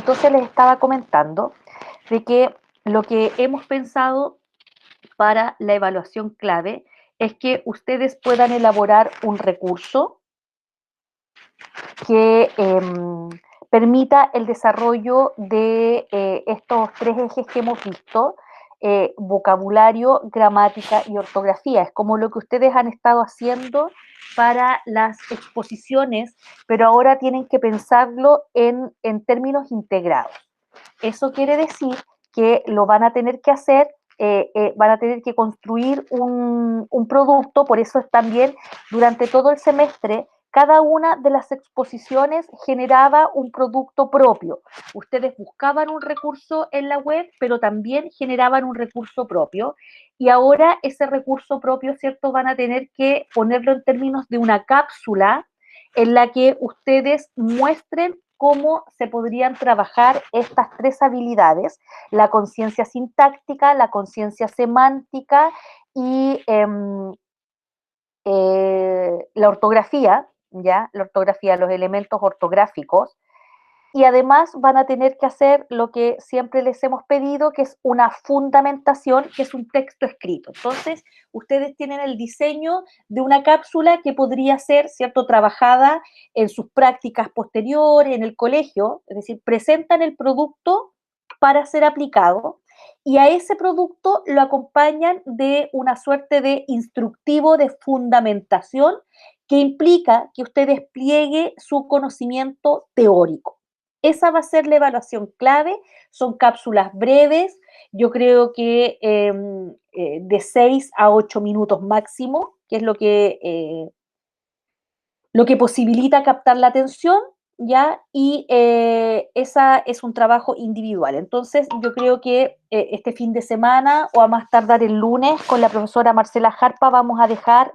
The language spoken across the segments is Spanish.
Entonces les estaba comentando de que lo que hemos pensado para la evaluación clave es que ustedes puedan elaborar un recurso que permita el desarrollo de estos tres ejes que hemos visto, vocabulario, gramática y ortografía. Es como lo que ustedes han estado haciendo para las exposiciones, pero ahora tienen que pensarlo en términos integrados. Eso quiere decir que lo van a tener que hacer, van a tener que construir un producto, por eso es también durante todo el semestre cada una de las exposiciones generaba un producto propio. Ustedes buscaban un recurso en la web, pero también generaban un recurso propio. Y ahora ese recurso propio, ¿cierto? Van a tener que ponerlo en términos de una cápsula en la que ustedes muestren cómo se podrían trabajar estas tres habilidades, la conciencia sintáctica, la conciencia semántica y la ortografía, ¿ya? La ortografía, los elementos ortográficos, y además van a tener que hacer lo que siempre les hemos pedido, que es una fundamentación, que es un texto escrito. Entonces, ustedes tienen el diseño de una cápsula que podría ser, ¿cierto?, trabajada en sus prácticas posteriores, en el colegio, es decir, presentan el producto para ser aplicado y a ese producto lo acompañan de una suerte de instructivo de fundamentación que implica que usted despliegue su conocimiento teórico. Esa va a ser la evaluación clave, son cápsulas breves, yo creo que de 6 a 8 minutos máximo, que es lo que posibilita captar la atención, ¿ya? Y esa es un trabajo individual. Entonces, yo creo que este fin de semana o a más tardar el lunes con la profesora Marcela Jarpa vamos a dejar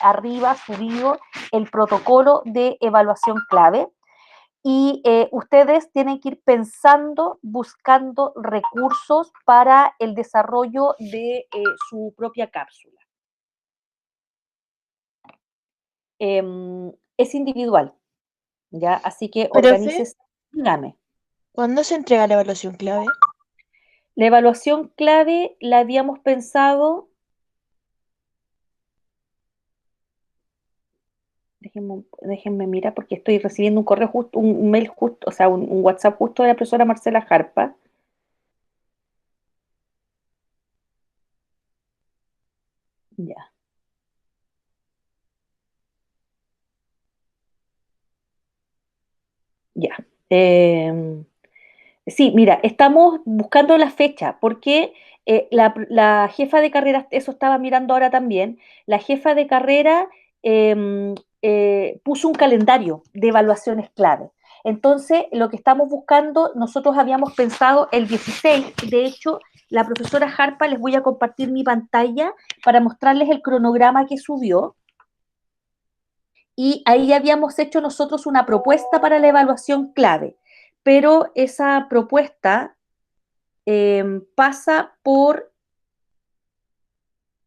arriba subido el protocolo de evaluación clave y ustedes tienen que ir pensando, buscando recursos para el desarrollo de su propia cápsula. Es individual, ¿ya? Así que Profe, organícese, dígame. ¿cuándo se entrega la evaluación clave? La evaluación clave la habíamos pensado, déjenme mirar porque estoy recibiendo un correo justo, un mail justo, o sea, un WhatsApp justo de la profesora Marcela Jarpa. Ya, ya. Sí, mira, estamos buscando la fecha porque la jefa de carrera, eso estaba mirando ahora también, la jefa de carrera puso un calendario de evaluaciones clave. Entonces, lo que estamos buscando, nosotros habíamos pensado el 16, de hecho, la profesora Harpa, les voy a compartir mi pantalla para mostrarles el cronograma que subió y ahí habíamos hecho nosotros una propuesta para la evaluación clave, pero esa propuesta pasa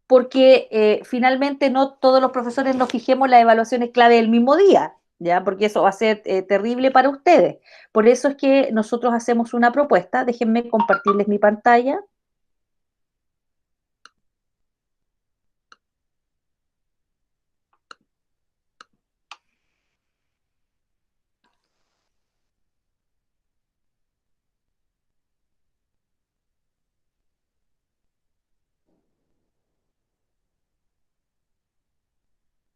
porque finalmente no todos los profesores nos fijemos las evaluaciones clave el mismo día, ¿ya? Porque eso va a ser terrible para ustedes. Por eso es que nosotros hacemos una propuesta. Déjenme compartirles mi pantalla.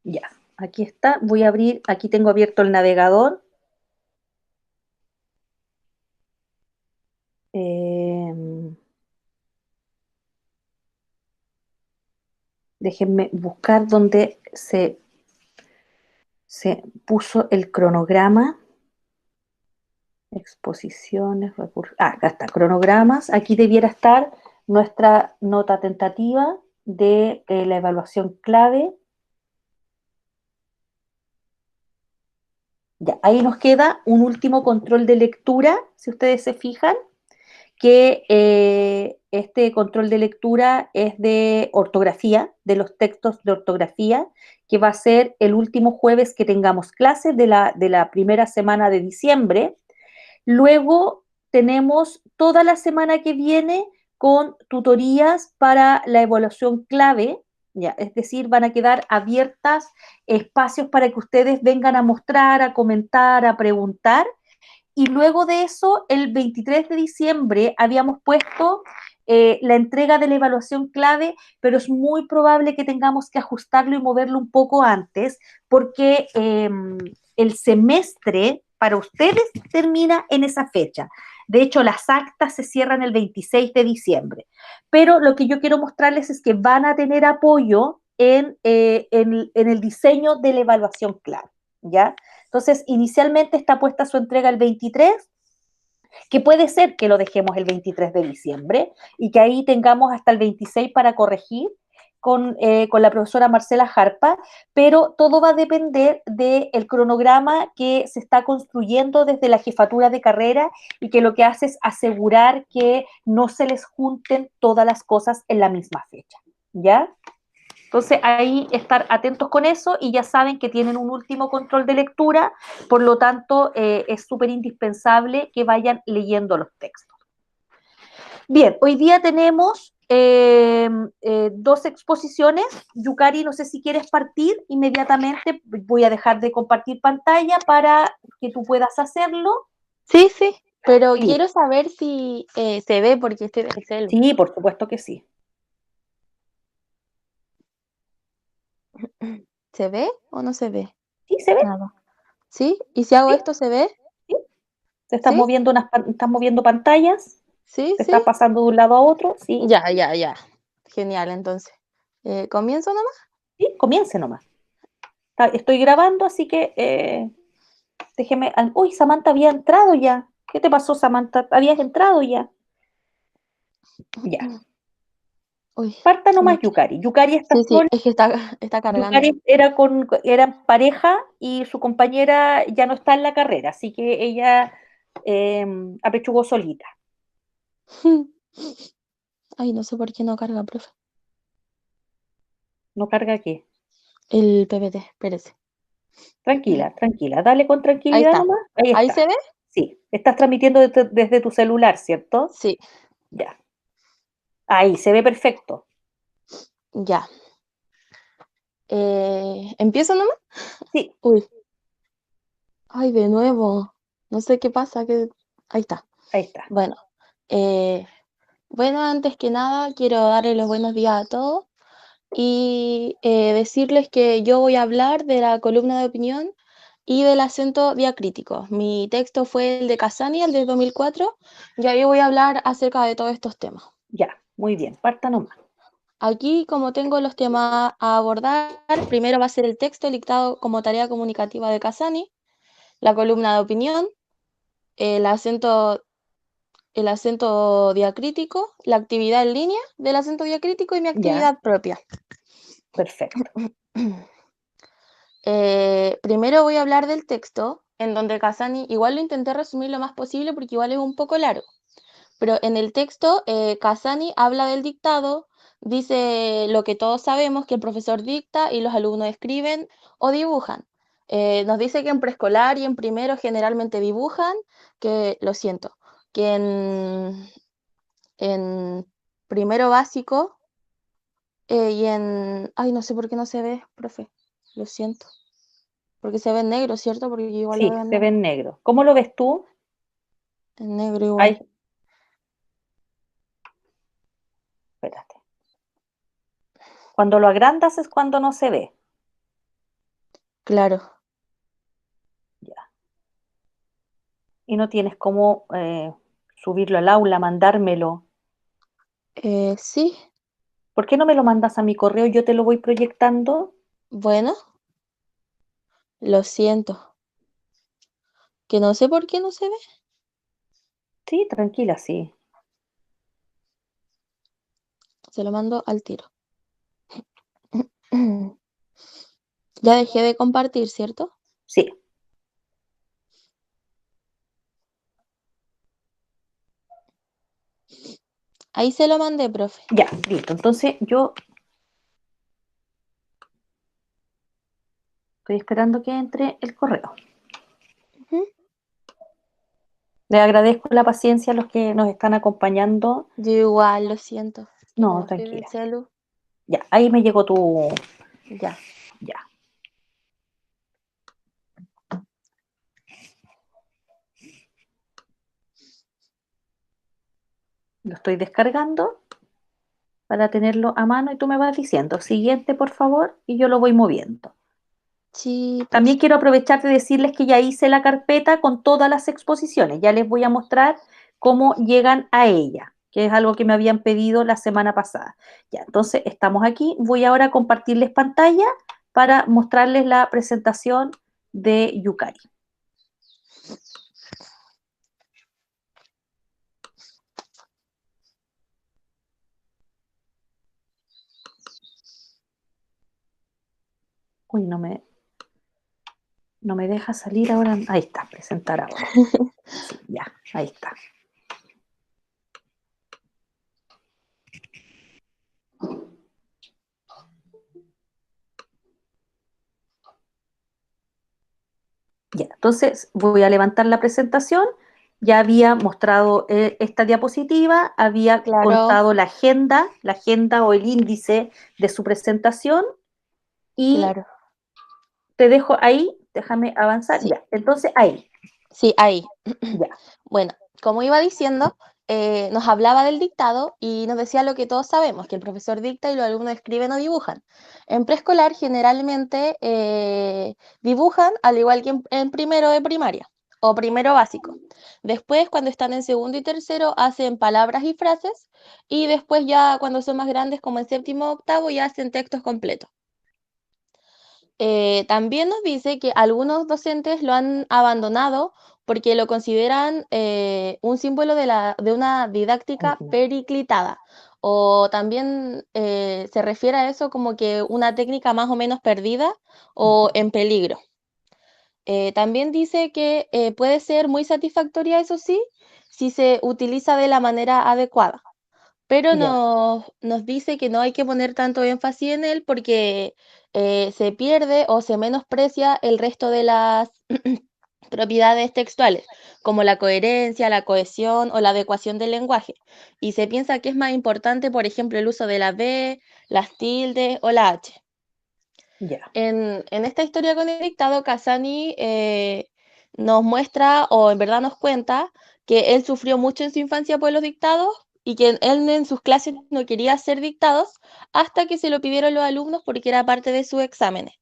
Ya, aquí está. Voy a abrir, aquí tengo abierto el navegador. Eh, déjenme buscar donde se puso el cronograma. Exposiciones, recursos. Ah, acá está, cronogramas. Aquí debiera estar nuestra nota tentativa de la evaluación clave. Ya, ahí nos queda un último control de lectura, si ustedes se fijan, que este control de lectura es de ortografía, de los textos de ortografía, que va a ser el último jueves que tengamos clases de la primera semana de diciembre. Luego tenemos toda la semana que viene con tutorías para la evaluación clave, ya, es decir, van a quedar abiertas espacios para que ustedes vengan a mostrar, a comentar, a preguntar. Y luego de eso, el 23 de diciembre habíamos puesto la entrega de la evaluación clave, pero es muy probable que tengamos que ajustarlo y moverlo un poco antes, porque el semestre para ustedes termina en esa fecha. De hecho, las actas se cierran el 26 de diciembre. Pero lo que yo quiero mostrarles es que van a tener apoyo en el diseño de la evaluación clave, ¿ya? Entonces, inicialmente está puesta su entrega el 23, que puede ser que lo dejemos el 23 de diciembre y que ahí tengamos hasta el 26 para corregir con la profesora Marcela Jarpa, pero todo va a depender del cronograma que se está construyendo desde la jefatura de carrera y que lo que hace es asegurar que no se les junten todas las cosas en la misma fecha, ¿ya? Entonces ahí estar atentos con eso y ya saben que tienen un último control de lectura, por lo tanto es súper indispensable que vayan leyendo los textos. Bien, hoy día tenemos dos exposiciones. Yukari, no sé si quieres partir inmediatamente, voy a dejar de compartir pantalla para que tú puedas hacerlo. Sí, sí, pero Listo. quiero saber si se ve porque estoy en el celu. Sí, por supuesto que sí. ¿Se ve o no se ve? Sí, se ve. Nada. ¿Sí? ¿Y si hago Sí, esto, se ve? sí. Se están ¿Sí? moviendo están moviendo pantallas, ¿Sí? se ¿Sí? está pasando de un lado a otro, sí. Ya, ya, ya. Genial, entonces. ¿Comienzo nomás? Sí, comience nomás. Estoy grabando, así que déjeme. Uy, Samantha había entrado ya. ¿Qué te pasó, Samantha? ¿Habías entrado ya? Ya. Uy, Parta no. nomás Yukari. Yukari está Sí, sí, sola. es que está cargando. Yukari era pareja y su compañera ya no está en la carrera, así que ella eh, apechugó solita. Ay, no sé por qué no carga, profe. ¿No carga qué? El PPT, espérese. Tranquila, tranquila. Dale con Ahí tranquilidad está. nomás. Ahí ¿Ahí está. se ve? Sí. Estás transmitiendo desde tu celular, ¿cierto? Sí, Ya. Ahí, se ve perfecto. ya. ¿Empiezo nomás? Sí, Uy, ay, de nuevo. No sé qué pasa, que... Ahí está. ahí está. Bueno, eh, bueno, antes que nada quiero darle los buenos días a todos y decirles que yo voy a hablar de la columna de opinión y del acento diacrítico. Mi texto fue el de Casani, el de 2004, y ahí voy a hablar acerca de todos estos temas. Ya, muy bien. Parta nomás. Aquí, como tengo los temas a abordar, primero va a ser el texto dictado como tarea comunicativa de Casani, la columna de opinión, el acento, el acento diacrítico, la actividad en línea del acento diacrítico y mi Ya, actividad propia. perfecto. Primero voy a hablar del texto, en donde Casani, igual lo intenté resumir lo más posible porque igual es un poco largo, pero en el texto Casani habla del dictado, dice lo que todos sabemos, que el profesor dicta y los alumnos escriben o dibujan. Nos dice que en preescolar y en primero generalmente dibujan, que lo siento, que en primero básico y en... Ay, no sé por qué no se ve, profe, lo siento. Porque se ve en negro, ¿cierto? Porque yo igual lo Sí, veo en se ve negro. en negro. ¿Cómo lo ves tú? En negro igual. Ay, espérate. Cuando lo agrandas es cuando no se ve. Claro. Ya. Y no tienes cómo subirlo al aula, mandármelo. Sí, ¿Por qué no me lo mandas a mi correo? Yo te lo voy proyectando. bueno, lo siento. Que no sé por qué no se ve. Sí, tranquila, sí. Se lo mando al tiro. Ya dejé de compartir, ¿cierto? Sí, Ahí se lo mandé, profe. ya, listo. Entonces yo estoy esperando que entre el correo. Ujú. Les agradezco la paciencia a los que nos están acompañando. Yo igual, lo siento, que No, como estoy en el tranquila. celu, Ya, ahí me llegó tu... ya. Ya. Lo estoy descargando para tenerlo a mano y tú me vas diciendo, siguiente, por favor, y yo lo voy moviendo. Sí, También profe. quiero aprovechar de decirles que ya hice la carpeta con todas las exposiciones. Ya les voy a mostrar cómo llegan a ella, que es algo que me habían pedido la semana pasada. Ya, entonces estamos aquí. Voy ahora a compartirles pantalla para mostrarles la presentación de Yukai. Uy, no me deja salir ahora. Ahí está, presentar ahora. Sí, ya, ahí está. Ya, entonces voy a levantar la presentación. Ya había mostrado esta diapositiva, había Claro, contado la agenda o el índice de su presentación y claro. te dejo ahí, déjame avanzar, Sí, ya, entonces ahí, sí, ahí. ya, Bueno, como iba diciendo, nos hablaba del dictado y nos decía lo que todos sabemos, que el profesor dicta y los alumnos escriben o dibujan. En preescolar generalmente dibujan al igual que en primero de primaria o primero básico. Después, cuando están en segundo y tercero, hacen palabras y frases y después ya cuando son más grandes, como en séptimo o octavo, ya hacen textos completos. También nos dice que algunos docentes lo han abandonado porque lo consideran un símbolo de una didáctica ujú, periclitada, o también se refiere a eso como que una técnica más o menos perdida o ujú, en peligro. También dice que puede ser muy satisfactoria, eso sí, si se utiliza de la manera adecuada, pero ya, nos dice que no hay que poner tanto énfasis en él porque se pierde o se menosprecia el resto de las propiedades textuales, como la coherencia, la cohesión o la adecuación del lenguaje. Y se piensa que es más importante, por ejemplo, el uso de la B, las tildes o la H. ya, En esta historia con el dictado, Casani nos muestra, o en verdad nos cuenta, que él sufrió mucho en su infancia por los dictados y que él en sus clases no quería hacer dictados hasta que se lo pidieron los alumnos porque era parte de sus exámenes.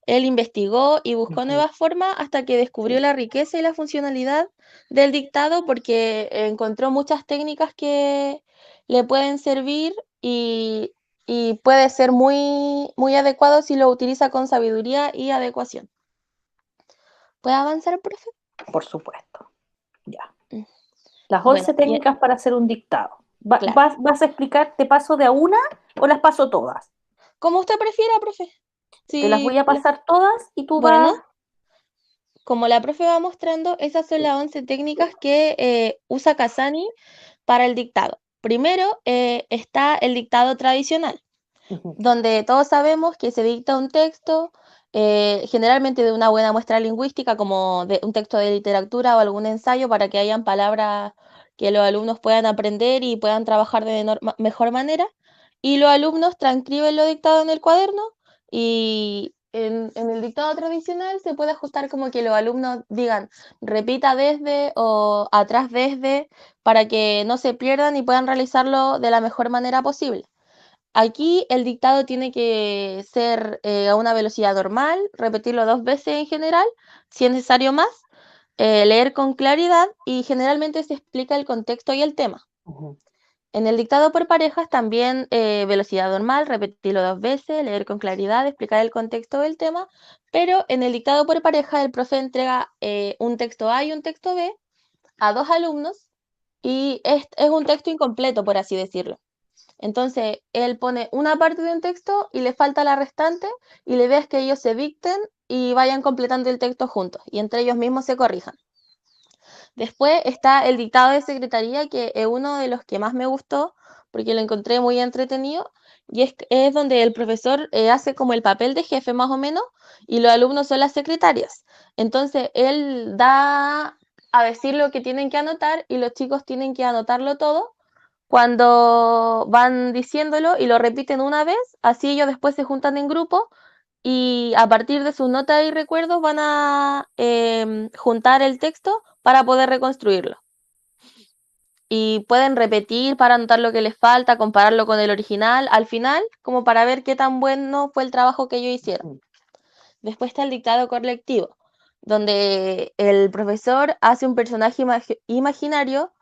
Él investigó y buscó ujú, nuevas formas hasta que descubrió sí, la riqueza y la funcionalidad del dictado porque encontró muchas técnicas que le pueden servir y puede ser muy, muy adecuado si lo utiliza con sabiduría y adecuación. ¿Puede avanzar, profe? por supuesto, ya. Mm. Las Bueno, 11 técnicas para hacer un dictado. claro. ¿Vas a explicar, te paso de a una o las paso todas? Como usted prefiera, profe. Te las Sí, voy a pasar todas y tú bueno, vas... como la profe va mostrando, esas son las 11 técnicas que usa Casani para el dictado. Primero está el dictado tradicional, Ujú, donde todos sabemos que se dicta un texto, generalmente de una buena muestra lingüística, como de un texto de literatura o algún ensayo, para que hayan palabras que los alumnos puedan aprender y puedan trabajar de mejor manera. Y los alumnos transcriben lo dictado en el cuaderno y en el dictado tradicional se puede ajustar como que los alumnos digan repita desde o atrás desde para que no se pierdan y puedan realizarlo de la mejor manera posible. Aquí el dictado tiene que ser a una velocidad normal, repetirlo 2 veces en general, si es necesario más, leer con claridad y generalmente se explica el contexto y el tema. ujú, En el dictado por parejas también velocidad normal, repetirlo 2 veces, leer con claridad, explicar el contexto del tema, pero en el dictado por pareja el profe entrega un texto A y un texto B a dos alumnos y es un texto incompleto, por así decirlo. Entonces, él pone una parte de un texto y le falta la restante y la idea es que ellos se dicten y vayan completando el texto juntos y entre ellos mismos se corrijan. Después está el dictado de secretaría, que es uno de los que más me gustó porque lo encontré muy entretenido y es donde el profesor hace como el papel de jefe más o menos y los alumnos son las secretarias. Entonces, él da a decir lo que tienen que anotar y los chicos tienen que anotarlo todo cuando van diciéndolo y lo repiten una vez, así ellos después se juntan en grupo y a partir de sus notas y recuerdos van a juntar el texto para poder reconstruirlo. Y pueden repetir para anotar lo que les falta, compararlo con el original al final, como para ver qué tan bueno fue el trabajo que ellos hicieron. Después está el dictado colectivo, donde el profesor hace un personaje imaginario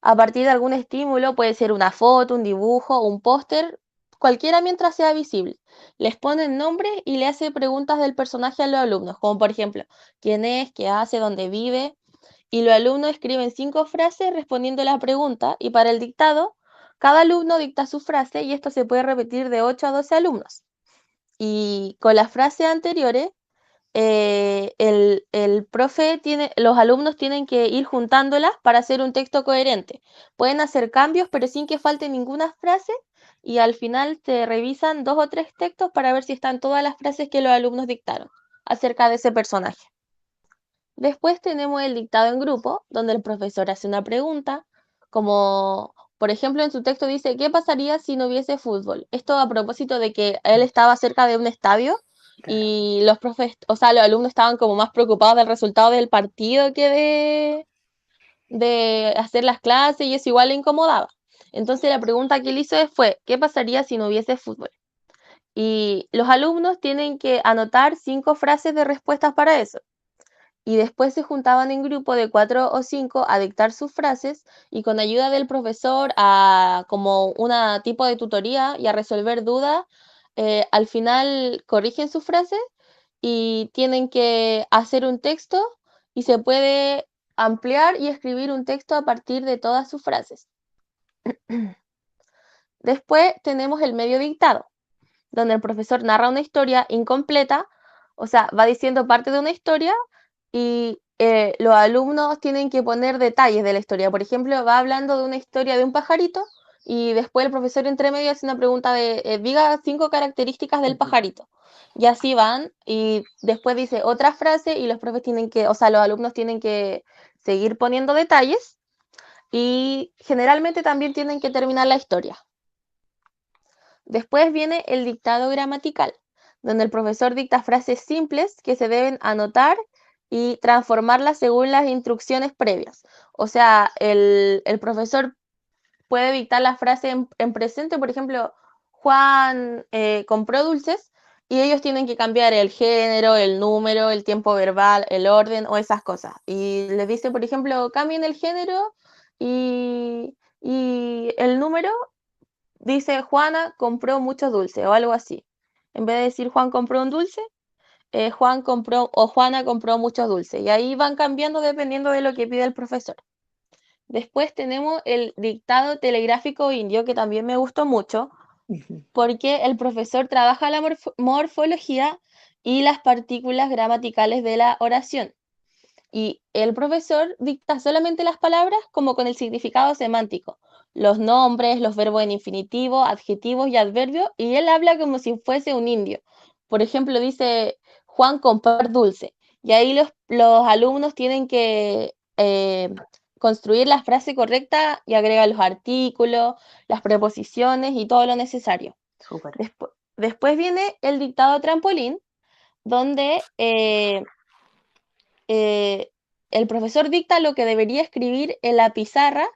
a partir de algún estímulo, puede ser una foto, un dibujo, un póster, cualquiera mientras sea visible. Les pone nombre y le hace preguntas del personaje a los alumnos, como por ejemplo, quién es, qué hace, dónde vive, y los alumnos escriben 5 frases respondiendo la pregunta, y para el dictado, cada alumno dicta su frase y esto se puede repetir de 8 a 12 alumnos. Y con las frases anteriores, el profe los alumnos tienen que ir juntándolas para hacer un texto coherente. Pueden hacer cambios, pero sin que falte ninguna frase, y al final se revisan 2 o 3 textos para ver si están todas las frases que los alumnos dictaron acerca de ese personaje. Después tenemos el dictado en grupo, donde el profesor hace una pregunta, como por ejemplo en su texto dice, ¿qué pasaría si no hubiese fútbol? Esto a propósito de que él estaba cerca de un estadio y los profes, o sea, los alumnos estaban como más preocupados del resultado del partido que de hacer las clases y eso igual le incomodaba. Entonces la pregunta que él hizo fue, ¿qué pasaría si no hubiese fútbol? Y los alumnos tienen que anotar 5 frases de respuestas para eso y después se juntaban en grupo de 4 o 5 a dictar sus frases y con ayuda del profesor a como una tipo de tutoría y a resolver dudas, al final corrigen sus frases y tienen que hacer un texto y se puede ampliar y escribir un texto a partir de todas sus frases. Después tenemos el medio dictado, donde el profesor narra una historia incompleta, o sea, va diciendo parte de una historia y los alumnos tienen que poner detalles de la historia. Por ejemplo, va hablando de una historia de un pajarito y después el profesor entre medio hace una pregunta de, diga 5 características del pajarito. Y así van y después dice otra frase y los profes tienen que, o sea, los alumnos tienen que seguir poniendo detalles y generalmente también tienen que terminar la historia. Después viene el dictado gramatical, donde el profesor dicta frases simples que se deben anotar y transformarlas según las instrucciones previas. O sea, el profesor puede dictar la frase en presente, por ejemplo, Juan compró dulces, y ellos tienen que cambiar el género, el número, el tiempo verbal, el orden o esas cosas. Y les dice, por ejemplo, cambien el género y el número dice Juana compró muchos dulces o algo así. En vez de decir Juan compró un dulce, Juan compró o Juana compró muchos dulces. Y ahí van cambiando dependiendo de lo que pide el profesor. Después tenemos el dictado telegráfico indio, que también me gustó mucho, porque el profesor trabaja la morfología y las partículas gramaticales de la oración. Y el profesor dicta solamente las palabras como con el significado semántico, los nombres, los verbos en infinitivo, adjetivos y adverbios, y él habla como si fuese un indio. Por ejemplo, dice Juan comprar dulce, y ahí los alumnos tienen que construir la frase correcta y agrega los artículos, las preposiciones y todo lo necesario. Súper. Después viene el dictado trampolín, donde el profesor dicta lo que debería escribir en la pizarra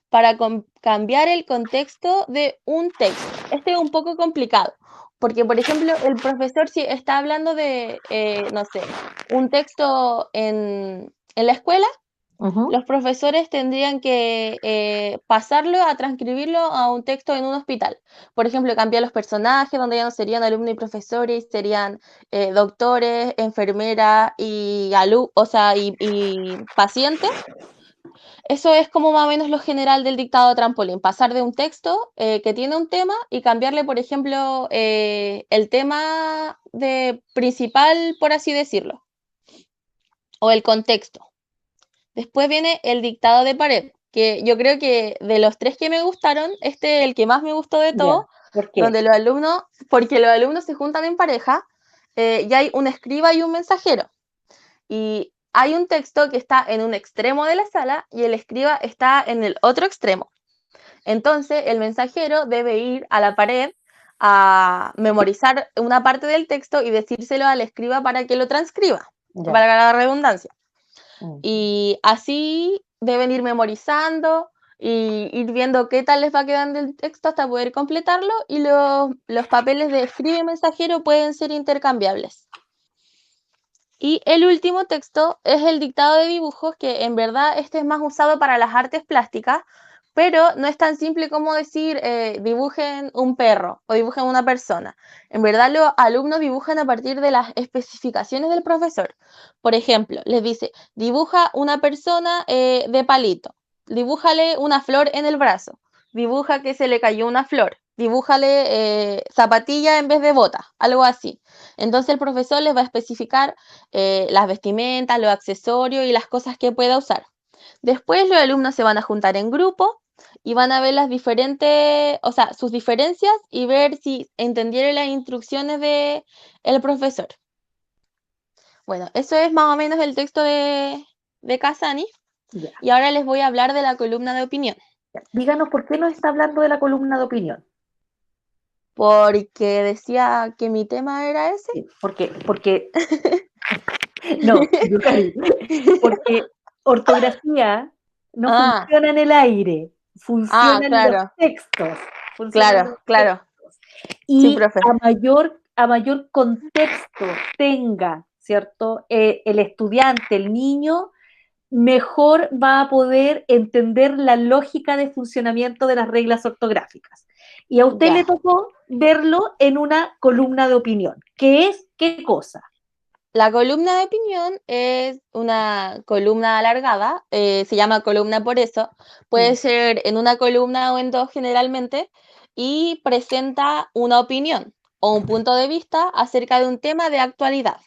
para cambiar el contexto de un texto. Este es un poco complicado, porque por ejemplo, el profesor si está hablando de, no sé, un texto en la escuela, los profesores tendrían que pasarlo a transcribirlo a un texto en un hospital. Por ejemplo, cambiar los personajes, donde ya no serían alumnos y profesores, serían doctores, enfermeras y, o sea, y pacientes. Eso es como más o menos lo general del dictado trampolín, pasar de un texto que tiene un tema y cambiarle, por ejemplo, el tema principal, por así decirlo, o el contexto. Después viene el dictado de pared, que yo creo que de los 3 que me gustaron, este es el que más me gustó de todo, ¿Por qué? donde porque los alumnos se juntan en pareja, y hay un escriba y un mensajero. Y hay un texto que está en un extremo de la sala y el escriba está en el otro extremo. Entonces, el mensajero debe ir a la pared a memorizar una parte del texto y decírselo al escriba para que lo transcriba, para la redundancia. Y así deben ir memorizando y ir viendo qué tal les va quedando el texto hasta poder completarlo, y los papeles de escribe y mensajero pueden ser intercambiables. Y el último texto es el dictado de dibujos, que en verdad este es más usado para las artes plásticas, pero no es tan simple como decir dibujen un perro o dibujen una persona. En verdad los alumnos dibujan a partir de las especificaciones del profesor. Por ejemplo, les dice, dibuja una persona de palito, dibújale una flor en el brazo, dibuja que se le cayó una flor, dibújale zapatilla en vez de bota, algo así. Entonces el profesor les va a especificar las vestimentas, los accesorios y las cosas que pueda usar. Después los alumnos se van a juntar en grupo y van a ver las diferentes, o sea, sus diferencias y ver si entendieron las instrucciones del profesor. Bueno, eso es más o menos el texto de Casani. Ya. Y ahora les voy a hablar de la columna de opinión. Díganos por qué nos está hablando de la columna de opinión. Porque decía que mi tema era ese. Sí, porque no, Yukari, porque ortografía no funciona en el aire, funcionan los Claro. textos. Claro. Textos. Sí, Y profe. a mayor contexto tenga, ¿cierto? El estudiante, el niño, mejor va a poder entender la lógica de funcionamiento de las reglas ortográficas. Y a usted le tocó verlo en una columna de opinión. ¿Qué es qué cosa? La columna de opinión es una columna alargada, se llama columna por eso, puede ser en una columna o en dos generalmente, y presenta una opinión o un punto de vista acerca de un tema de actualidad.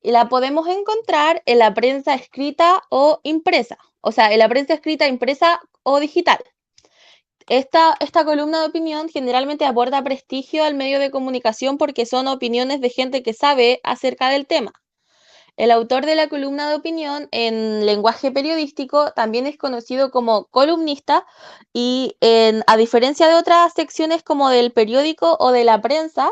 Y la podemos encontrar en la prensa escrita o impresa, o sea, en la prensa escrita, impresa o digital. Esta columna de opinión generalmente aporta prestigio al medio de comunicación porque son opiniones de gente que sabe acerca del tema. El autor de la columna de opinión en lenguaje periodístico también es conocido como columnista, y a diferencia de otras secciones como del periódico o de la prensa,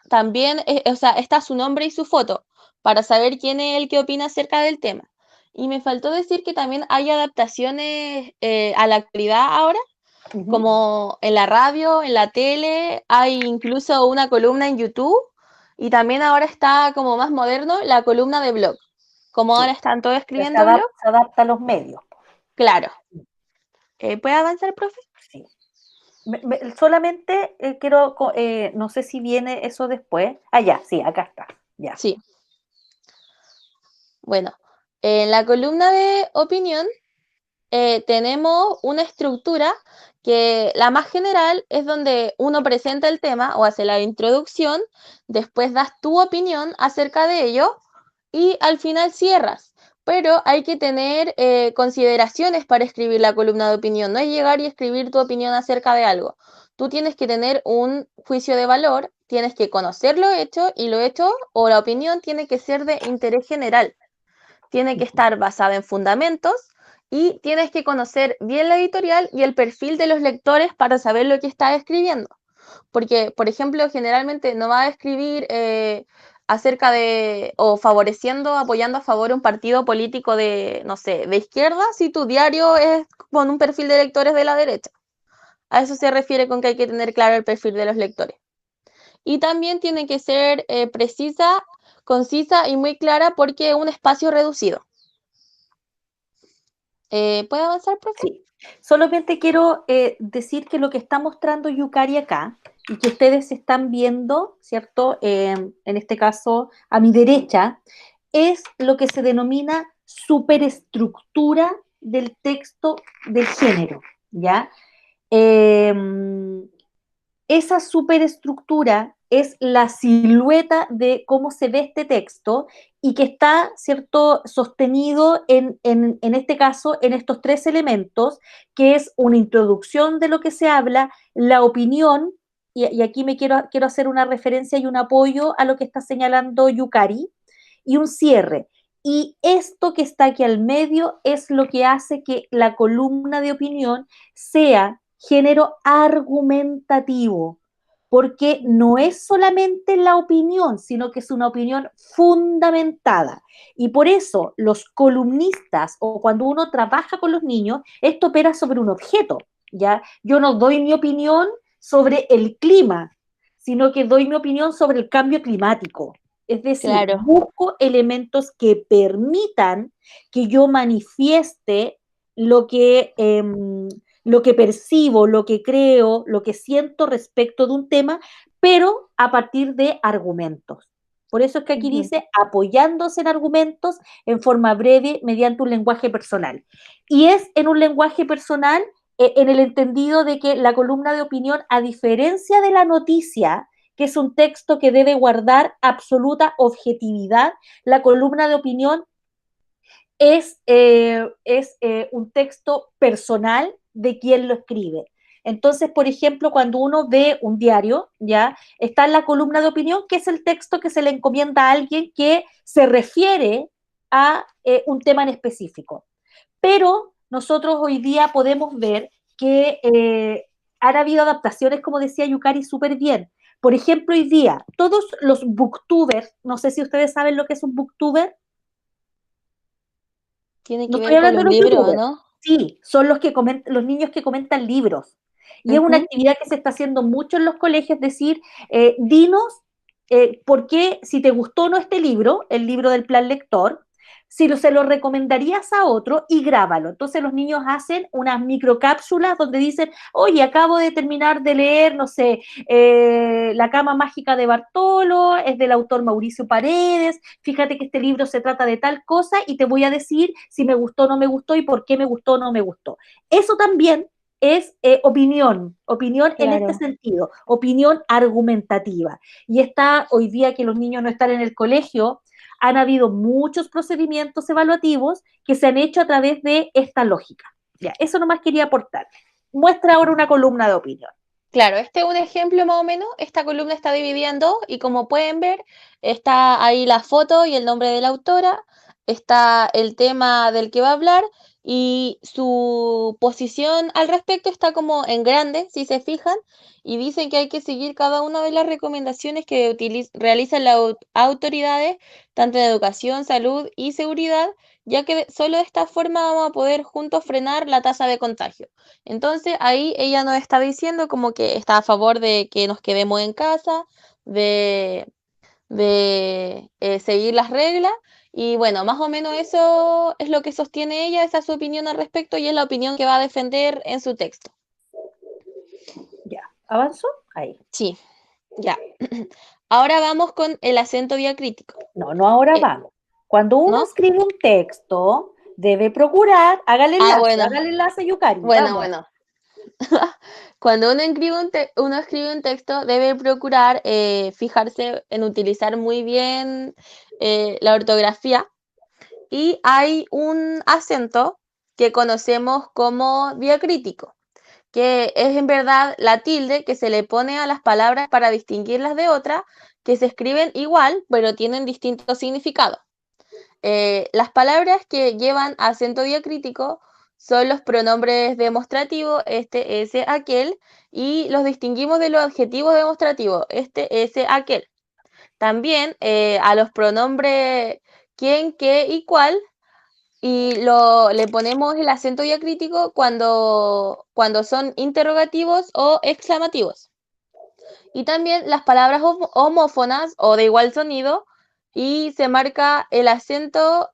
también o sea, está su nombre y su foto para saber quién es el que opina acerca del tema. Y me faltó decir que también hay adaptaciones a la actualidad ahora, como en la radio, en la tele, hay incluso una columna en YouTube, y también ahora está como más moderno la columna de blog. Como ahora están todos escribiendo blog. Se adapta a los medios. Claro. ¿Puede avanzar, profe? Sí. Solamente quiero, no sé si viene eso después. Ya, sí, acá está. Ya. Sí. Bueno, en la columna de opinión tenemos una estructura que la más general es donde uno presenta el tema o hace la introducción, después das tu opinión acerca de ello y al final cierras. Pero hay que tener consideraciones para escribir la columna de opinión. No es llegar y escribir tu opinión acerca de algo. Tú tienes que tener un juicio de valor, tienes que conocer lo hecho, y lo hecho o la opinión tiene que ser de interés general. Tiene que estar basada en fundamentos y tienes que conocer bien la editorial y el perfil de los lectores para saber lo que estás escribiendo. Porque, por ejemplo, generalmente no va a escribir acerca de, o favoreciendo, apoyando a favor un partido político de, no sé, de izquierda, si tu diario es con un perfil de lectores de la derecha. A eso se refiere con que hay que tener claro el perfil de los lectores. Y también tiene que ser precisa, concisa y muy clara porque es un espacio reducido. ¿Puede avanzar, profe? Sí. Solamente quiero decir que lo que está mostrando Yukari acá y que ustedes están viendo, ¿cierto? En este caso, a mi derecha, es lo que se denomina superestructura del texto del género, ¿ya? Eh, esa superestructura es la silueta de cómo se ve este texto y que está, ¿cierto?, sostenido en este caso en estos tres elementos, que es una introducción de lo que se habla, la opinión, y aquí quiero hacer una referencia y un apoyo a lo que está señalando Yukari, y un cierre. Y esto que está aquí al medio es lo que hace que la columna de opinión sea género argumentativo, porque no es solamente la opinión, sino que es una opinión fundamentada. Y por eso los columnistas o cuando uno trabaja con los niños, esto opera sobre un objeto, ¿ya? Yo no doy mi opinión sobre el clima, sino que doy mi opinión sobre el cambio climático. Es decir, Claro. busco elementos que permitan que yo manifieste lo lo que percibo, lo que creo, lo que siento respecto de un tema, pero a partir de argumentos. Por eso es que aquí dice apoyándose en argumentos en forma breve mediante un lenguaje personal. Y es en un lenguaje personal en el entendido de que la columna de opinión, a diferencia de la noticia, que es un texto que debe guardar absoluta objetividad, la columna de opinión es un texto personal de quien lo escribe. Entonces, por ejemplo, cuando uno ve un diario, ya está en la columna de opinión, que es el texto que se le encomienda a alguien que se refiere a un tema en específico. Pero nosotros hoy día podemos ver que han habido adaptaciones, como decía Yukari, súper bien. Por ejemplo, hoy día, todos los booktubers, no sé si ustedes saben lo que es un booktuber, Tiene no que estoy ver con hablando los de los libros, youtubers, ¿no? sí, son los niños que comentan libros. Y es una Ujú. actividad que se está haciendo mucho en los colegios, es decir, dinos por qué, si te gustó o no este libro, el libro del plan lector, si se lo recomendarías a otro y grábalo. Entonces los niños hacen unas microcápsulas donde dicen, oye, acabo de terminar de leer, no sé, La cama mágica de Bartolo, es del autor Mauricio Paredes, fíjate que este libro se trata de tal cosa y te voy a decir si me gustó o no me gustó y por qué me gustó o no me gustó. Eso también es opinión en este Claro. sentido, opinión argumentativa. Y está hoy día que los niños no están en el colegio, han habido muchos procedimientos evaluativos que se han hecho a través de esta lógica. Ya, eso nomás quería aportar. Muestra ahora una columna de opinión. Claro, este es un ejemplo más o menos. Esta columna está dividida en dos y como pueden ver, está ahí la foto y el nombre de la autora, está el tema del que va a hablar y su posición al respecto está como en grande, si se fijan, y dicen que hay que seguir cada una de las recomendaciones que realizan las autoridades, tanto en educación, salud y seguridad, ya que solo de esta forma vamos a poder juntos frenar la tasa de contagio. Entonces ahí ella nos está diciendo como que está a favor de que nos quedemos en casa, de, de seguir las reglas. Y bueno, más o menos eso es lo que sostiene ella, esa es su opinión al respecto y es la opinión que va a defender en su texto. Ya, ¿avanzó? Ahí. Sí, ya. Ahora vamos con el acento diacrítico. No, no ahora Eh, vamos. Cuando uno ¿No? escribe un texto, debe procurar, Ah, bueno, hágale enlace, Yukari, bueno, vamos. bueno. Cuando uno escribe un texto, debe procurar fijarse en utilizar muy bien la ortografía y hay un acento que conocemos como diacrítico, que es en verdad la tilde que se le pone a las palabras para distinguirlas de otras, que se escriben igual, pero tienen distinto significado. Las palabras que llevan acento diacrítico son los pronombres demostrativos, este, ese, aquel, y los distinguimos de los adjetivos demostrativos, este, ese, aquel. También a los pronombres quién, qué y cuál, y le ponemos el acento diacrítico cuando son interrogativos o exclamativos. Y también las palabras homófonas o de igual sonido, y se marca el acento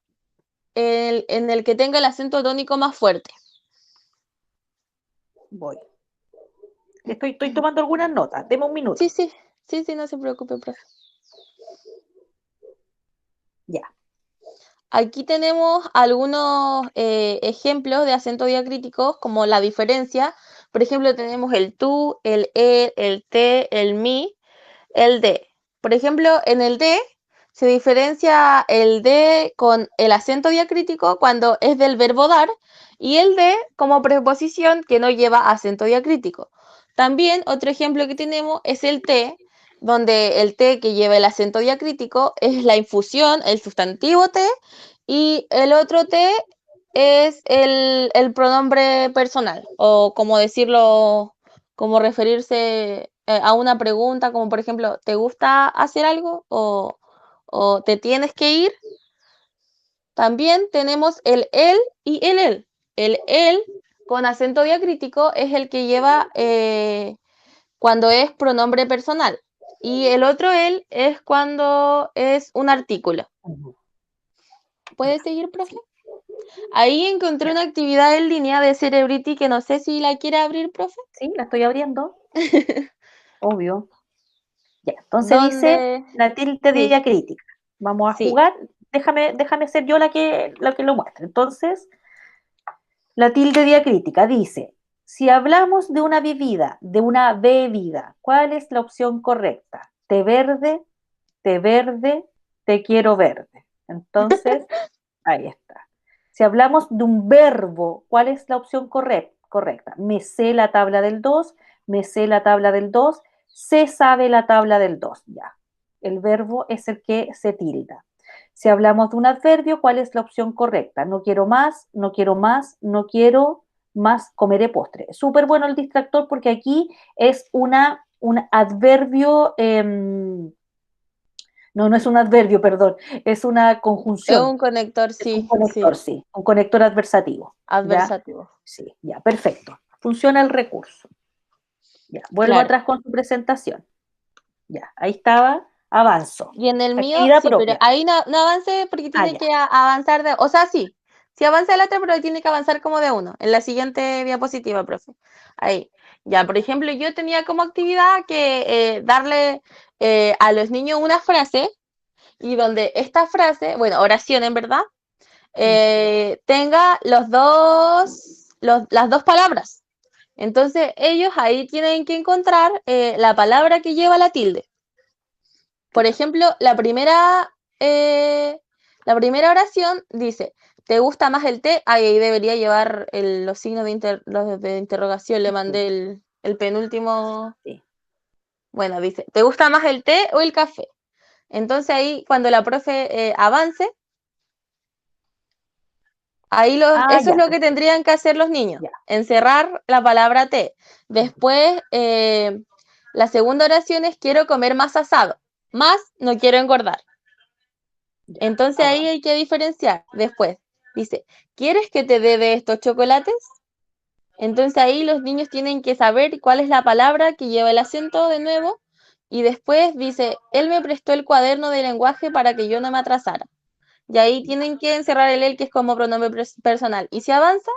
en el que tenga el acento tónico más fuerte. Voy. Estoy tomando algunas notas. Deme un Sí, minuto. sí, sí, sí, no se preocupe, profe. Ya. Aquí tenemos algunos ejemplos de acento diacríticos, como la diferencia. Por ejemplo, tenemos el tú, el el te, el mi, el de. Por ejemplo, en el de se diferencia el de con el acento diacrítico cuando es del verbo dar y el de como preposición que no lleva acento diacrítico. También otro ejemplo que tenemos es el te, donde el T que lleva el acento diacrítico es la infusión, el sustantivo T, y el otro T es el pronombre personal, o como decirlo, como referirse a una pregunta, como por ejemplo, ¿te gusta hacer algo? O ¿te tienes que ir? También tenemos el él y el él. El él con acento diacrítico es el que lleva cuando es pronombre personal. Y el otro él es cuando es un artículo. ¿Puede Ya, seguir, profe? sí, Ahí encontré ya. una actividad en línea de Cerebrity que no sé si la quiere abrir, profe. Sí, la estoy abriendo, obvio. Ya, entonces dice Donde la tilde dice, diacrítica. Vamos a sí, jugar. Déjame ser yo la que lo muestre. Entonces, la tilde diacrítica dice, si hablamos de una bebida, ¿cuál es la opción correcta? Té verde, te quiero verde. Entonces, ahí está. Si hablamos de un verbo, ¿cuál es la opción correcta? Me sé la tabla del 2, me sé la tabla del 2, se sabe la tabla del 2. Ya. El verbo es el que se tilda. Si hablamos de un adverbio, ¿cuál es la opción correcta? No quiero más, no quiero más, no quiero más, comeré postre. Súper bueno el distractor porque aquí es un adverbio, no, no es un adverbio, perdón, es una es conjunción. un conector, Es un sí, conector, sí, sí, un conector adversativo. ¿Ya? adversativo. Sí, ya, perfecto. Funciona el recurso. Ya, vuelvo Claro. atrás con su presentación. Ya, ahí estaba, avanzo. Y en el mío, Actividad sí, pero propia. ahí no avance porque Ah, tiene ya, que avanzar de, o sea, sí avanza el otro, pero tiene que avanzar como de uno, en la siguiente diapositiva, profe. Ahí. Ya, por ejemplo, yo tenía como actividad que darle a los niños una frase y donde esta frase, bueno, oración en verdad, tenga las dos palabras. Entonces, ellos ahí tienen que encontrar la palabra que lleva la tilde. Por claro. ejemplo, la primera oración dice, ¿te gusta más el té? Ahí debería llevar los signos los de interrogación, le Sí, mandé el penúltimo. sí. Bueno, dice, ¿te gusta más el té o el café? Entonces ahí, cuando la profe avance, ahí Ah, eso es ya, lo que perfecto. tendrían que hacer los niños, Ya. encerrar la palabra té. Después, la segunda oración es quiero comer más asado, más no quiero engordar. Ya, Entonces ahí avanzo. hay que diferenciar. Después, dice, ¿quieres que te dé de estos chocolates? Entonces ahí los niños tienen que saber cuál es la palabra que lleva el acento de nuevo. Y después dice, él me prestó el cuaderno de lenguaje para que yo no me atrasara. Y ahí Ya, tienen que encerrar el él, que es como pronombre personal. Y si avanza,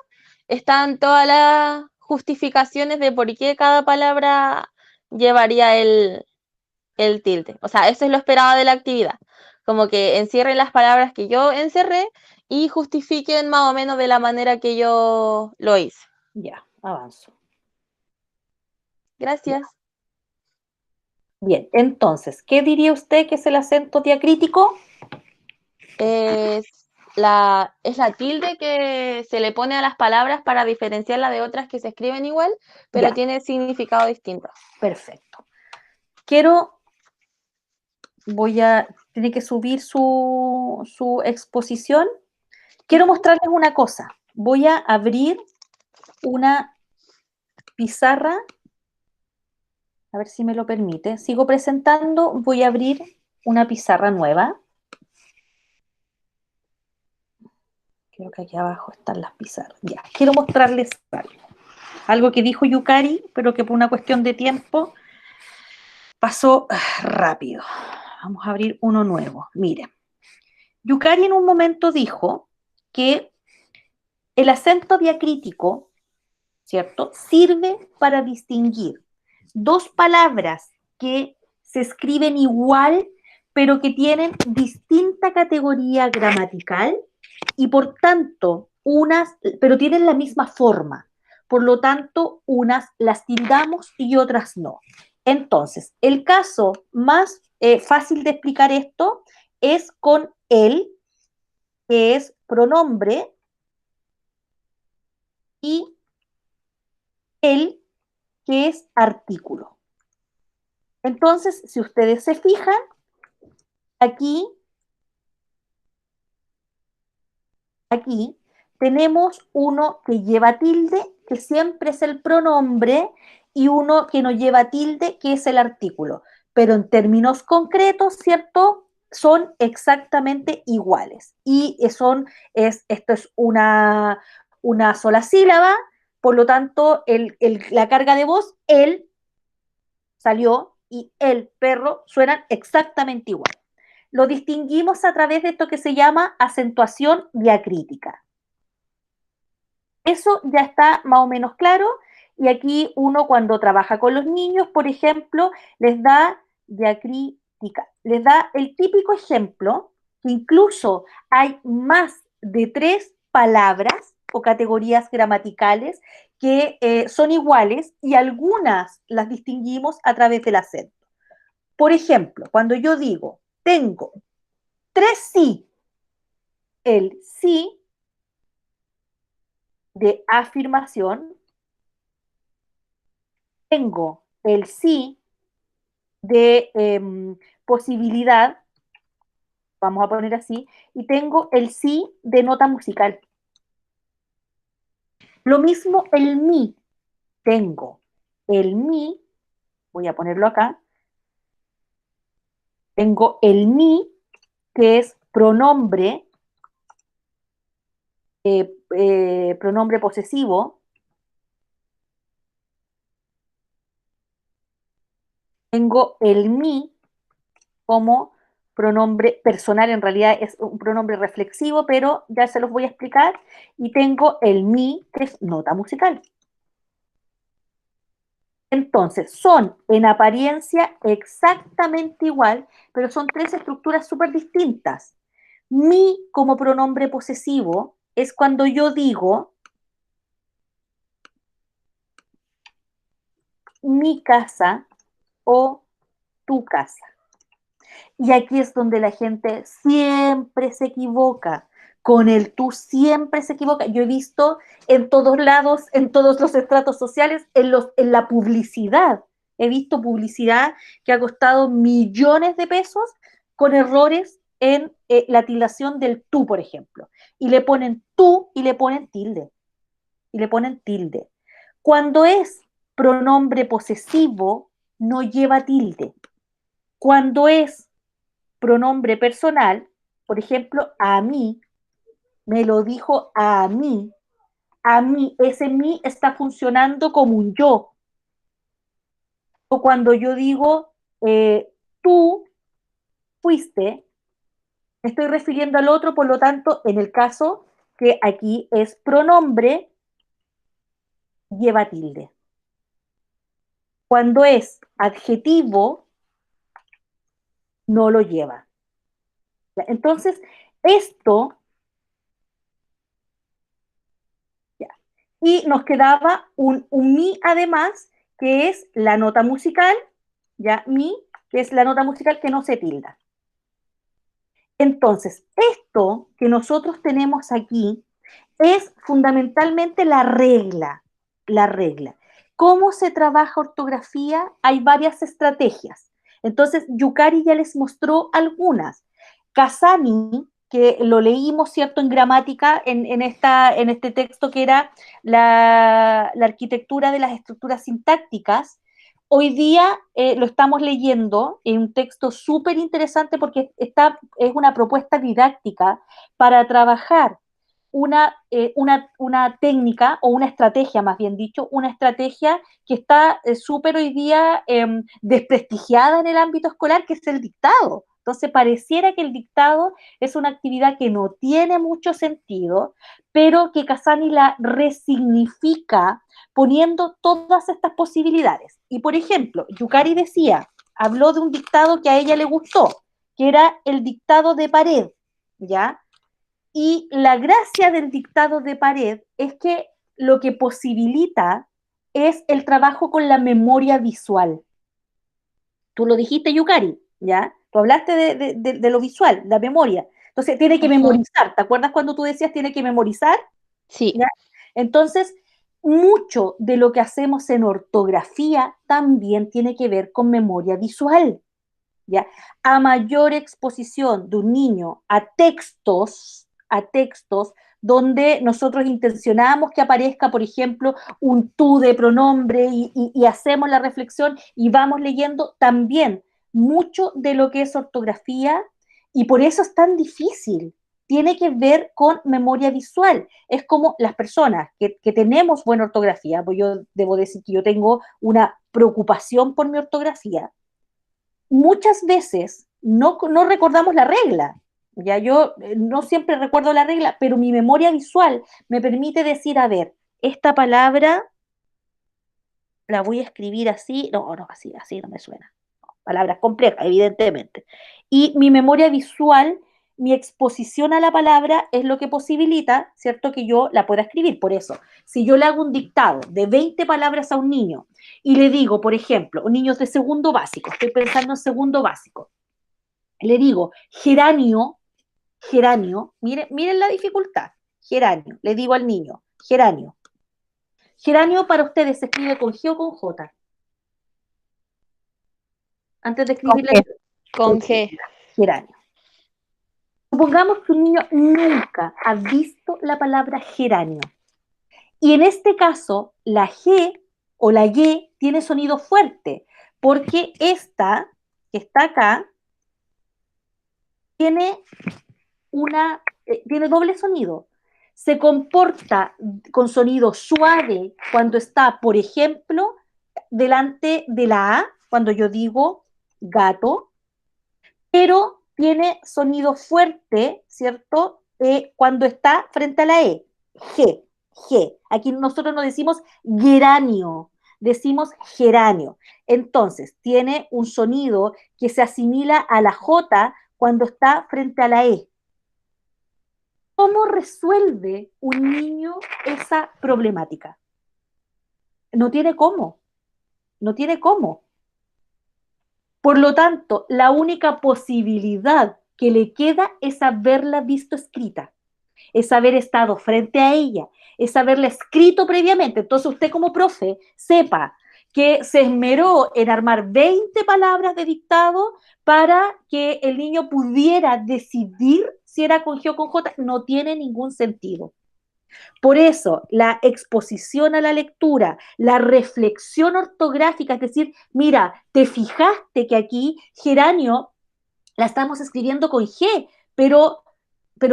están todas las justificaciones de por qué cada palabra llevaría el tilde. O sea, eso es lo esperado de la actividad. Como que encierren las palabras que yo encerré y justifiquen más o menos de la manera que yo lo hice. ya, avanzo. Ya. Gracias. Bien, entonces, ¿qué diría usted que es el acento diacrítico? Es la tilde que se le pone a las palabras para diferenciarla de otras que se escriben igual, pero Ya, tiene significado distinto. perfecto. Quiero, tiene que subir su exposición. Quiero Ujú. mostrarles una cosa. Voy a abrir una pizarra, a ver si me lo permite. Sigo presentando, voy a abrir una pizarra nueva. Creo que aquí abajo están las pizarras. Ya, quiero mostrarles algo. Algo que dijo Yukari, pero que por una cuestión de tiempo pasó rápido. Vamos a abrir uno nuevo. Miren, Yukari en un momento dijo que el acento diacrítico, ¿cierto? Sirve para distinguir dos palabras que se escriben igual, pero que tienen distinta categoría gramatical y por tanto, pero tienen la misma forma. Por lo tanto, unas las tildamos y otras no. Entonces, el caso más fácil de explicar esto es con él, que es pronombre, y el, que es artículo. Entonces, si ustedes se fijan, aquí, aquí tenemos uno que lleva tilde, que siempre es el pronombre, y uno que no lleva tilde, que es el artículo. Pero en términos concretos, ¿cierto? Son exactamente iguales. Y esto es una sola sílaba, por lo tanto, la carga de voz, él salió y el perro suenan exactamente igual. Lo distinguimos a través de esto que se llama acentuación diacrítica. Eso ya está más o menos claro, y aquí uno cuando trabaja con los niños, por ejemplo, les da diacrítica, les da el típico ejemplo, que incluso hay más de 3 palabras o categorías gramaticales que son iguales y algunas las distinguimos a través del acento. Por ejemplo, cuando yo digo, tengo 3 sí, el sí de afirmación, tengo el sí de posibilidad, vamos a poner así, y tengo el sí de nota musical. Lo mismo el mi, tengo el mi, voy a ponerlo acá, tengo el mi, que es pronombre posesivo, tengo el mi como pronombre personal, en realidad es un pronombre reflexivo, pero ya se los voy a explicar, y tengo el mi, que es nota musical. Entonces, son en apariencia exactamente igual, pero son 3 estructuras súper distintas. Mi como pronombre posesivo es cuando yo digo mi casa o tu casa. Y aquí es donde la gente siempre se equivoca. Con el tú siempre se equivoca. Yo he visto en todos lados, en todos los estratos sociales, en la publicidad. He visto publicidad que ha costado millones de pesos con errores en la tildación del tú, por ejemplo. Y le ponen tú y le ponen tilde. Y le ponen tilde. Cuando es pronombre posesivo, no lleva tilde. Cuando es pronombre personal, por ejemplo, a mí, me lo dijo a mí, ese mí está funcionando como un yo. O cuando yo digo, tú fuiste, me estoy refiriendo al otro, por lo tanto, en el caso que aquí es pronombre, lleva tilde. Cuando es adjetivo, no lo lleva. Entonces, esto, ya. Y nos quedaba un mi además, que es la nota musical, ya, mi, que es la nota musical que no se tilda. Entonces, esto que nosotros tenemos aquí es fundamentalmente la regla, la regla. ¿Cómo se trabaja ortografía? Hay varias estrategias. Entonces, Yukari ya les mostró algunas. Kasani, que lo leímos, ¿cierto?, en gramática, en este texto que era la arquitectura de las estructuras sintácticas. Hoy día lo estamos leyendo en un texto súper interesante porque es una propuesta didáctica para trabajar una técnica o una estrategia, más bien dicho, una estrategia que está súper hoy día desprestigiada en el ámbito escolar, que es el dictado. Entonces, pareciera que el dictado es una actividad que no tiene mucho sentido, pero que Casani la resignifica poniendo todas estas posibilidades. Y, por ejemplo, Yukari habló de un dictado que a ella le gustó, que era el dictado de pared, ¿ya? Y la gracia del dictado de pared es que lo que posibilita es el trabajo con la memoria visual. Tú lo dijiste, Yukari, ¿ya? Tú hablaste de lo visual, la memoria. Entonces, tiene que Ajá. memorizar. ¿Te acuerdas cuando tú decías tiene que memorizar? Sí. ¿Ya? Entonces, mucho de lo que hacemos en ortografía también tiene que ver con memoria visual, ¿ya? A mayor exposición de un niño a textos donde nosotros intencionamos que aparezca, por ejemplo, un tú de pronombre y hacemos la reflexión y vamos leyendo también mucho de lo que es ortografía y por eso es tan difícil. Tiene que ver con memoria visual. Es como las personas que tenemos buena ortografía, pues yo debo decir que yo tengo una preocupación por mi ortografía, muchas veces no recordamos la regla. Ya yo no siempre recuerdo la regla, pero mi memoria visual me permite decir, a ver, esta palabra la voy a escribir así, no, así no me suena. Palabras complejas, evidentemente. Y mi memoria visual, mi exposición a la palabra es lo que posibilita, ¿cierto?, que yo la pueda escribir. Por eso, si yo le hago un dictado de 20 palabras a un niño y le digo, por ejemplo, un niño de segundo básico, estoy pensando en segundo básico, le digo, geranio, miren la dificultad, geranio, le digo al niño, geranio. Geranio para ustedes se escribe con G o con J, antes de Con escribir la G. Con G, G. geranio. Supongamos que un niño nunca ha visto la palabra geranio. Y en este caso, la G o la Y tiene sonido fuerte, porque esta, que está acá, tiene, tiene doble sonido. Se comporta con sonido suave cuando está, por ejemplo, delante de la A, cuando yo digo gato, pero tiene sonido fuerte, ¿cierto? Cuando está frente a la E, G, G. Aquí nosotros no decimos geranio, decimos geranio. Entonces, tiene un sonido que se asimila a la J cuando está frente a la E. ¿Cómo resuelve un niño esa problemática? No tiene cómo, no tiene cómo. Por lo tanto, la única posibilidad que le queda es haberla visto escrita, es haber estado frente a ella, es haberla escrito previamente. Entonces usted como profe sepa que se esmeró en armar 20 palabras de dictado para que el niño pudiera decidir si era con G o con J, no tiene ningún sentido. Por eso, la exposición a la lectura, la reflexión ortográfica, es decir, mira, te fijaste que aquí geranio la estamos escribiendo con G, pero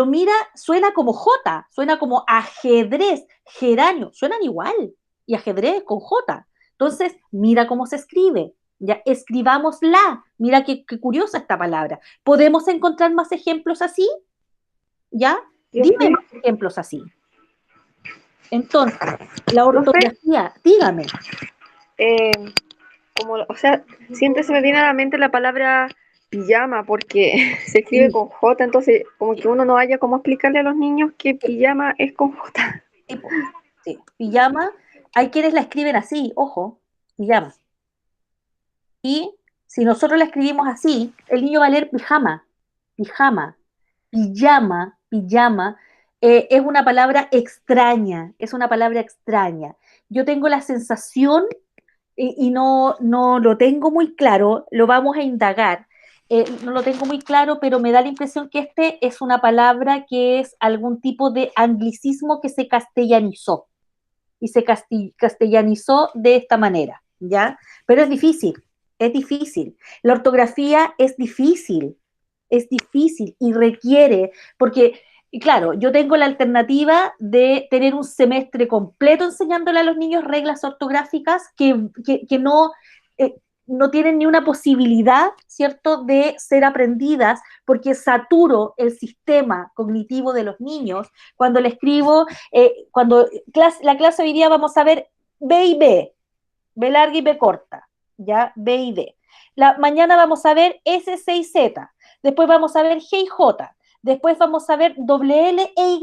mira, suena como J, suena como ajedrez, geranio, suenan igual, y ajedrez con J. Entonces, mira cómo se escribe, ya, escribámosla, mira qué curiosa esta palabra. ¿Podemos encontrar más ejemplos así? ¿Ya? Dime más ejemplos así. Entonces, la Profe, ortografía, dígame. o sea, siempre se me viene a la mente la palabra pijama porque se escribe Sí, con J, entonces como que uno no haya cómo explicarle a los niños que pijama es con J. tipo, sí, pijama, hay quienes la escriben así, ojo, pijama. Y si nosotros la escribimos así, el niño va a leer pijama, pijama, pijama, pijama. Es una palabra extraña, es una palabra extraña. Yo tengo la sensación, y no lo tengo muy claro, lo vamos a indagar. No lo tengo muy claro, pero me da la impresión que este es una palabra que es algún tipo de anglicismo que se castellanizó y se castellanizó de esta manera, ¿ya? Pero es difícil, es difícil. La ortografía es difícil y requiere, porque, y claro, yo tengo la alternativa de tener un semestre completo enseñándole a los niños reglas ortográficas que no, no tienen ni una posibilidad, ¿cierto?, de ser aprendidas, porque saturo el sistema cognitivo de los niños cuando le escribo cuando la clase hoy día vamos a ver B y B, B larga y B corta, ¿ya? B y D. Mañana vamos a ver S, C y Z, después vamos a ver G y J, después vamos a ver doble L e Y,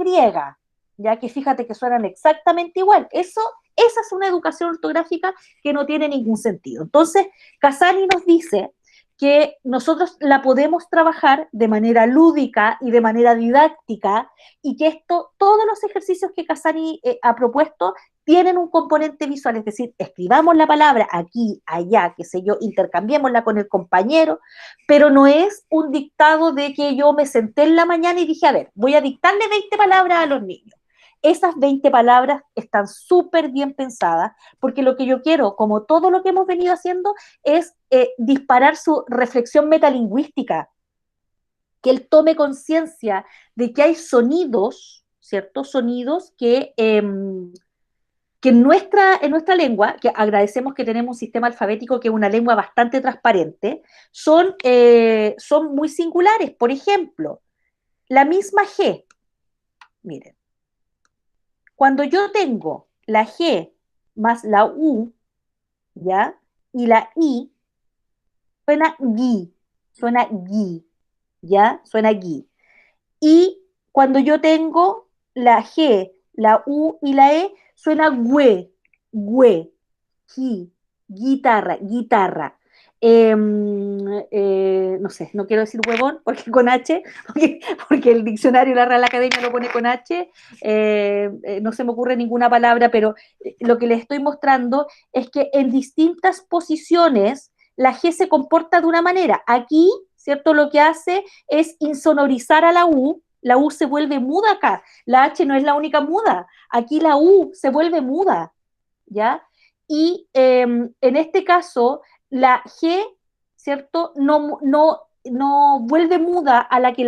ya que fíjate que suenan exactamente igual. Esa es una educación ortográfica que no tiene ningún sentido. Entonces, Casani nos dice que nosotros la podemos trabajar de manera lúdica y de manera didáctica, y que todos los ejercicios que Casani ha propuesto tienen un componente visual, es decir, escribamos la palabra aquí, allá, qué sé yo, intercambiémosla con el compañero, pero no es un dictado de que yo me senté en la mañana y dije, a ver, voy a dictarle 20 palabras a los niños. Esas 20 palabras están súper bien pensadas, porque lo que yo quiero, como todo lo que hemos venido haciendo, es disparar su reflexión metalingüística, que él tome conciencia de que hay sonidos, ciertos sonidos que en nuestra lengua, que agradecemos que tenemos un sistema alfabético que es una lengua bastante transparente, son muy singulares. Por ejemplo, la misma G, miren, cuando yo tengo la G más la U, ¿ya? Y la I, suena gui, ¿ya? Suena gui. Y cuando yo tengo la G, la U y la E, suena güe, gi, guitarra, guitarra. No sé, no quiero decir huevón porque con H, porque el diccionario de la Real Academia lo pone con H, no se me ocurre ninguna palabra, pero lo que les estoy mostrando es que en distintas posiciones la G se comporta de una manera. Aquí, ¿cierto? Lo que hace es insonorizar a la U se vuelve muda acá, la H no es la única muda, aquí la U se vuelve muda, ¿ya? Y en este caso, la G, ¿cierto? No vuelve muda a la que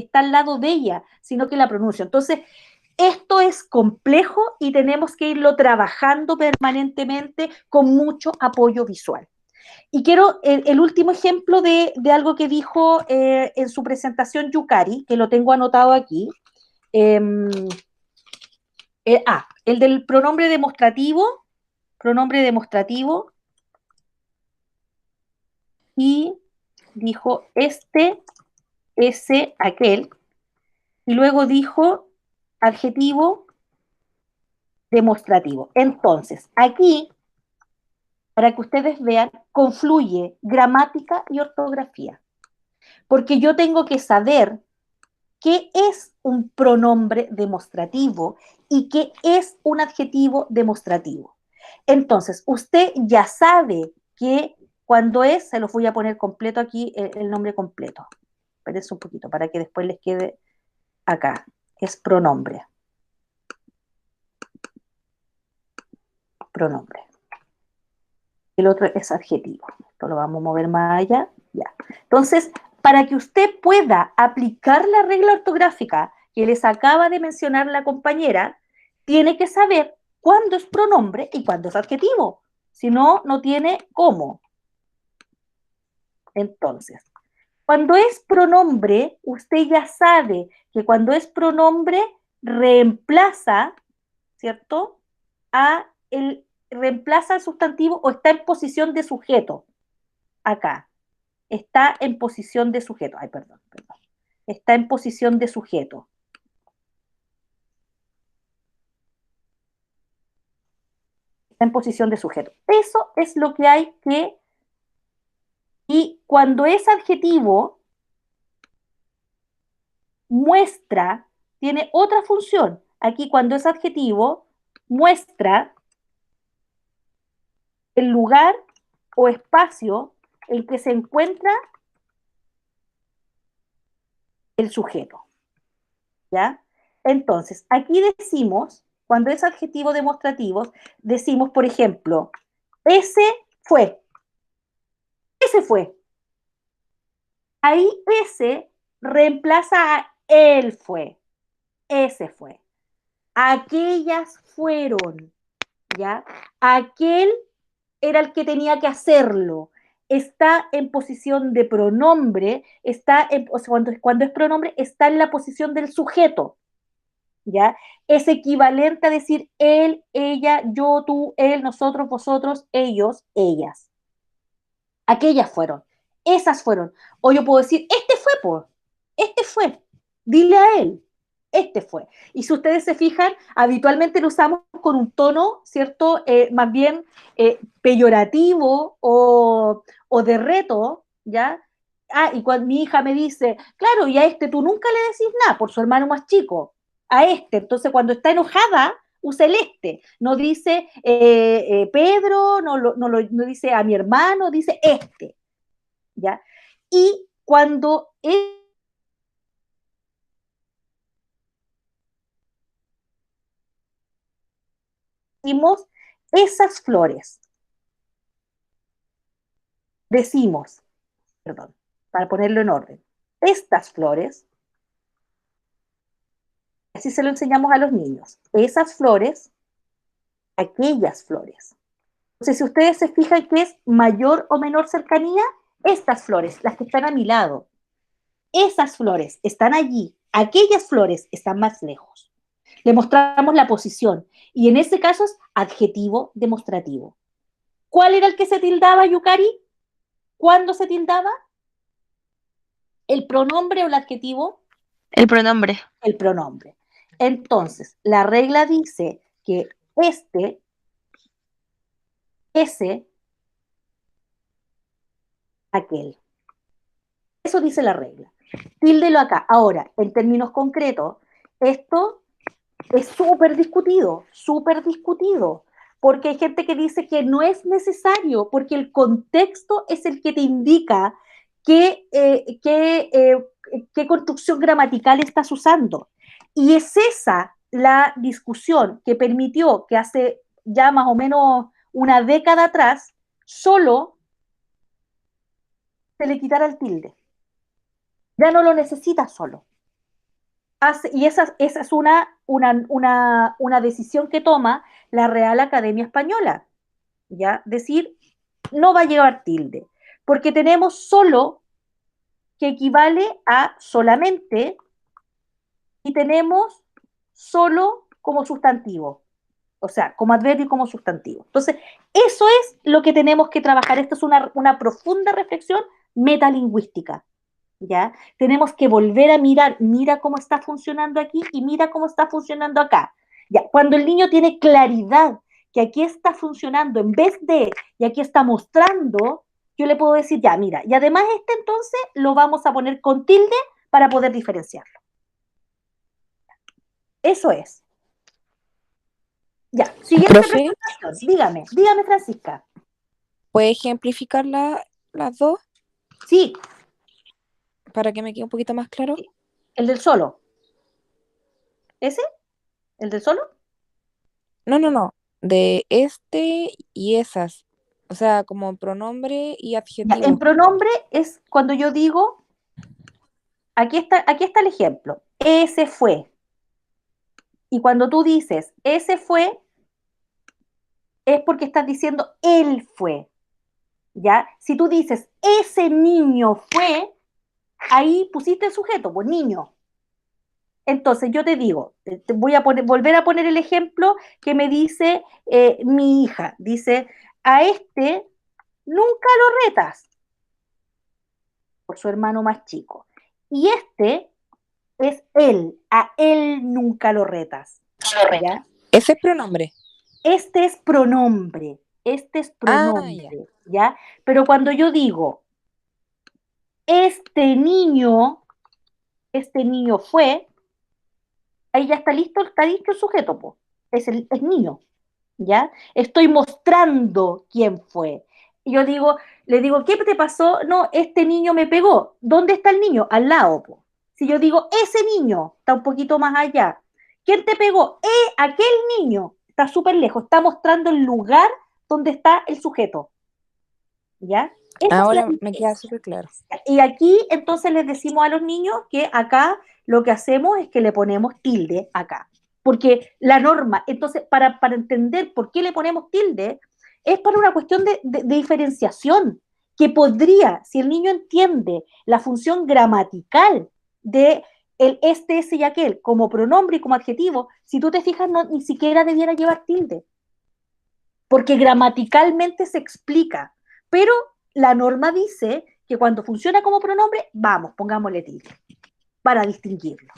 está al lado de ella, sino que la pronuncia. Entonces, esto es complejo y tenemos que irlo trabajando permanentemente con mucho apoyo visual. Y quiero el último ejemplo de algo que dijo en su presentación Yukari, que lo tengo anotado aquí. Eh, el del pronombre demostrativo, y dijo este, ese, aquel, y luego dijo adjetivo demostrativo. Entonces, aquí, para que ustedes vean, confluye gramática y ortografía, porque yo tengo que saber qué es un pronombre demostrativo y qué es un adjetivo demostrativo. Entonces, usted ya sabe que cuando es, se los voy a poner completo aquí, el nombre completo. Espérense un poquito para que después les quede acá. Es pronombre. Pronombre. El otro es adjetivo. Esto lo vamos a mover más allá. Ya. Entonces, para que usted pueda aplicar la regla ortográfica que les acaba de mencionar la compañera, tiene que saber cuándo es pronombre y cuándo es adjetivo. Si no, no tiene cómo. Entonces, cuando es pronombre, usted ya sabe que cuando es pronombre reemplaza, ¿cierto? Reemplaza el sustantivo o está en posición de sujeto. Acá. Está en posición de sujeto. Ay, perdón. Está en posición de sujeto. Está en posición de sujeto. Eso es lo que hay que... Y cuando es adjetivo, muestra, tiene otra función. Aquí cuando es adjetivo, muestra el lugar o espacio en que se encuentra el sujeto. ¿Ya? Entonces, aquí decimos, cuando es adjetivo demostrativo, decimos, por ejemplo, ese fue. Ese fue. Ahí ese reemplaza a él fue. Ese fue. Aquellas fueron. ¿Ya? Aquel era el que tenía que hacerlo. Está en posición de pronombre, o sea, cuando es pronombre, está en la posición del sujeto. ¿Ya? Es equivalente a decir él, ella, yo, tú, él, nosotros, vosotros, ellos, ellas. Aquellas fueron, esas fueron. O yo puedo decir, este fue, dile a él, este fue. Y si ustedes se fijan, habitualmente lo usamos con un tono, ¿cierto? Más bien peyorativo o de reto, ¿ya? Ah, y cuando mi hija me dice, claro, y a este tú nunca le decís nada, por su hermano más chico, a este, entonces cuando está enojada, usa el este, no dice Pedro, no dice a mi hermano, dice este, ¿ya? Y cuando decimos esas flores, decimos, perdón, para ponerlo en orden, estas flores, así se lo enseñamos a los niños, esas flores, aquellas flores. Entonces, si ustedes se fijan que es mayor o menor cercanía, estas flores, las que están a mi lado, esas flores están allí, aquellas flores están más lejos. Le mostramos la posición y en ese caso es adjetivo demostrativo. ¿Cuál era el que se tildaba, Yukari? ¿Cuándo se tildaba? ¿El pronombre o el adjetivo? El pronombre. El pronombre. Entonces, la regla dice que este, ese, aquel. Eso dice la regla. Tíldelo acá. Ahora, en términos concretos, esto es súper discutido, porque hay gente que dice que no es necesario, porque el contexto es el que te indica qué construcción gramatical estás usando. Y es esa la discusión que permitió que hace ya más o menos una década atrás, solo se le quitara el tilde. Ya no lo necesitas solo. Y esa es una decisión que toma la Real Academia Española, ¿ya? Decir, no va a llevar tilde, porque tenemos solo, que equivale a solamente, y tenemos solo como sustantivo, o sea, como adverbio y como sustantivo. Entonces, eso es lo que tenemos que trabajar. Esto es una profunda reflexión metalingüística. ¿Ya? Tenemos que volver a mirar, mira cómo está funcionando aquí y mira cómo está funcionando acá. ¿Ya? Cuando el niño tiene claridad que aquí está funcionando en vez de, y aquí está mostrando, yo le puedo decir, ya, mira, y además este entonces lo vamos a poner con tilde para poder diferenciarlo. Eso es. Ya, siguiente Profe, presentación. Dígame, Francisca. ¿puede ejemplificar las dos Sí, para que me quede un poquito más claro? el del solo. ¿Ese? ¿El del solo? No, no, no. De este y esas. O sea, como pronombre y Ya, en adjetivo. pronombre es cuando yo digo, aquí está el ejemplo. Ese fue. Y cuando tú dices ese fue, es porque estás diciendo él fue. ¿Ya? Si tú dices ese niño fue, ahí pusiste el sujeto, pues niño. Entonces yo te digo, te voy a volver a poner el ejemplo que me dice mi hija. Dice, a este nunca lo retas por su hermano más chico. Y este es él, a él nunca lo retas. ¿Ya? Ese es pronombre. Este es Ah, ya. pronombre, ¿ya? Pero cuando yo digo, este niño, este niño fue, ahí ya está listo el sujeto, po. Es niño, ¿ya? Estoy mostrando quién fue. Y yo digo, le digo, ¿qué te pasó? No, este niño me pegó. ¿Dónde está el niño? Al lado, po. Si yo digo, ese niño está un poquito más allá. ¿Quién te pegó? Aquel niño está súper lejos, está mostrando el lugar donde está el sujeto, ¿ya? Esa es la Ahora me queda diferencia. súper claro. Y aquí entonces les decimos a los niños que acá lo que hacemos es que le ponemos tilde acá, porque la norma, entonces para entender por qué le ponemos tilde, es para una cuestión de diferenciación, que podría, si el niño entiende la función gramatical de el este, ese y aquel como pronombre y como adjetivo, si tú te fijas, no, ni siquiera debiera llevar tilde, porque gramaticalmente se explica, pero la norma dice que cuando funciona como pronombre, vamos, pongámosle tilde para distinguirlo,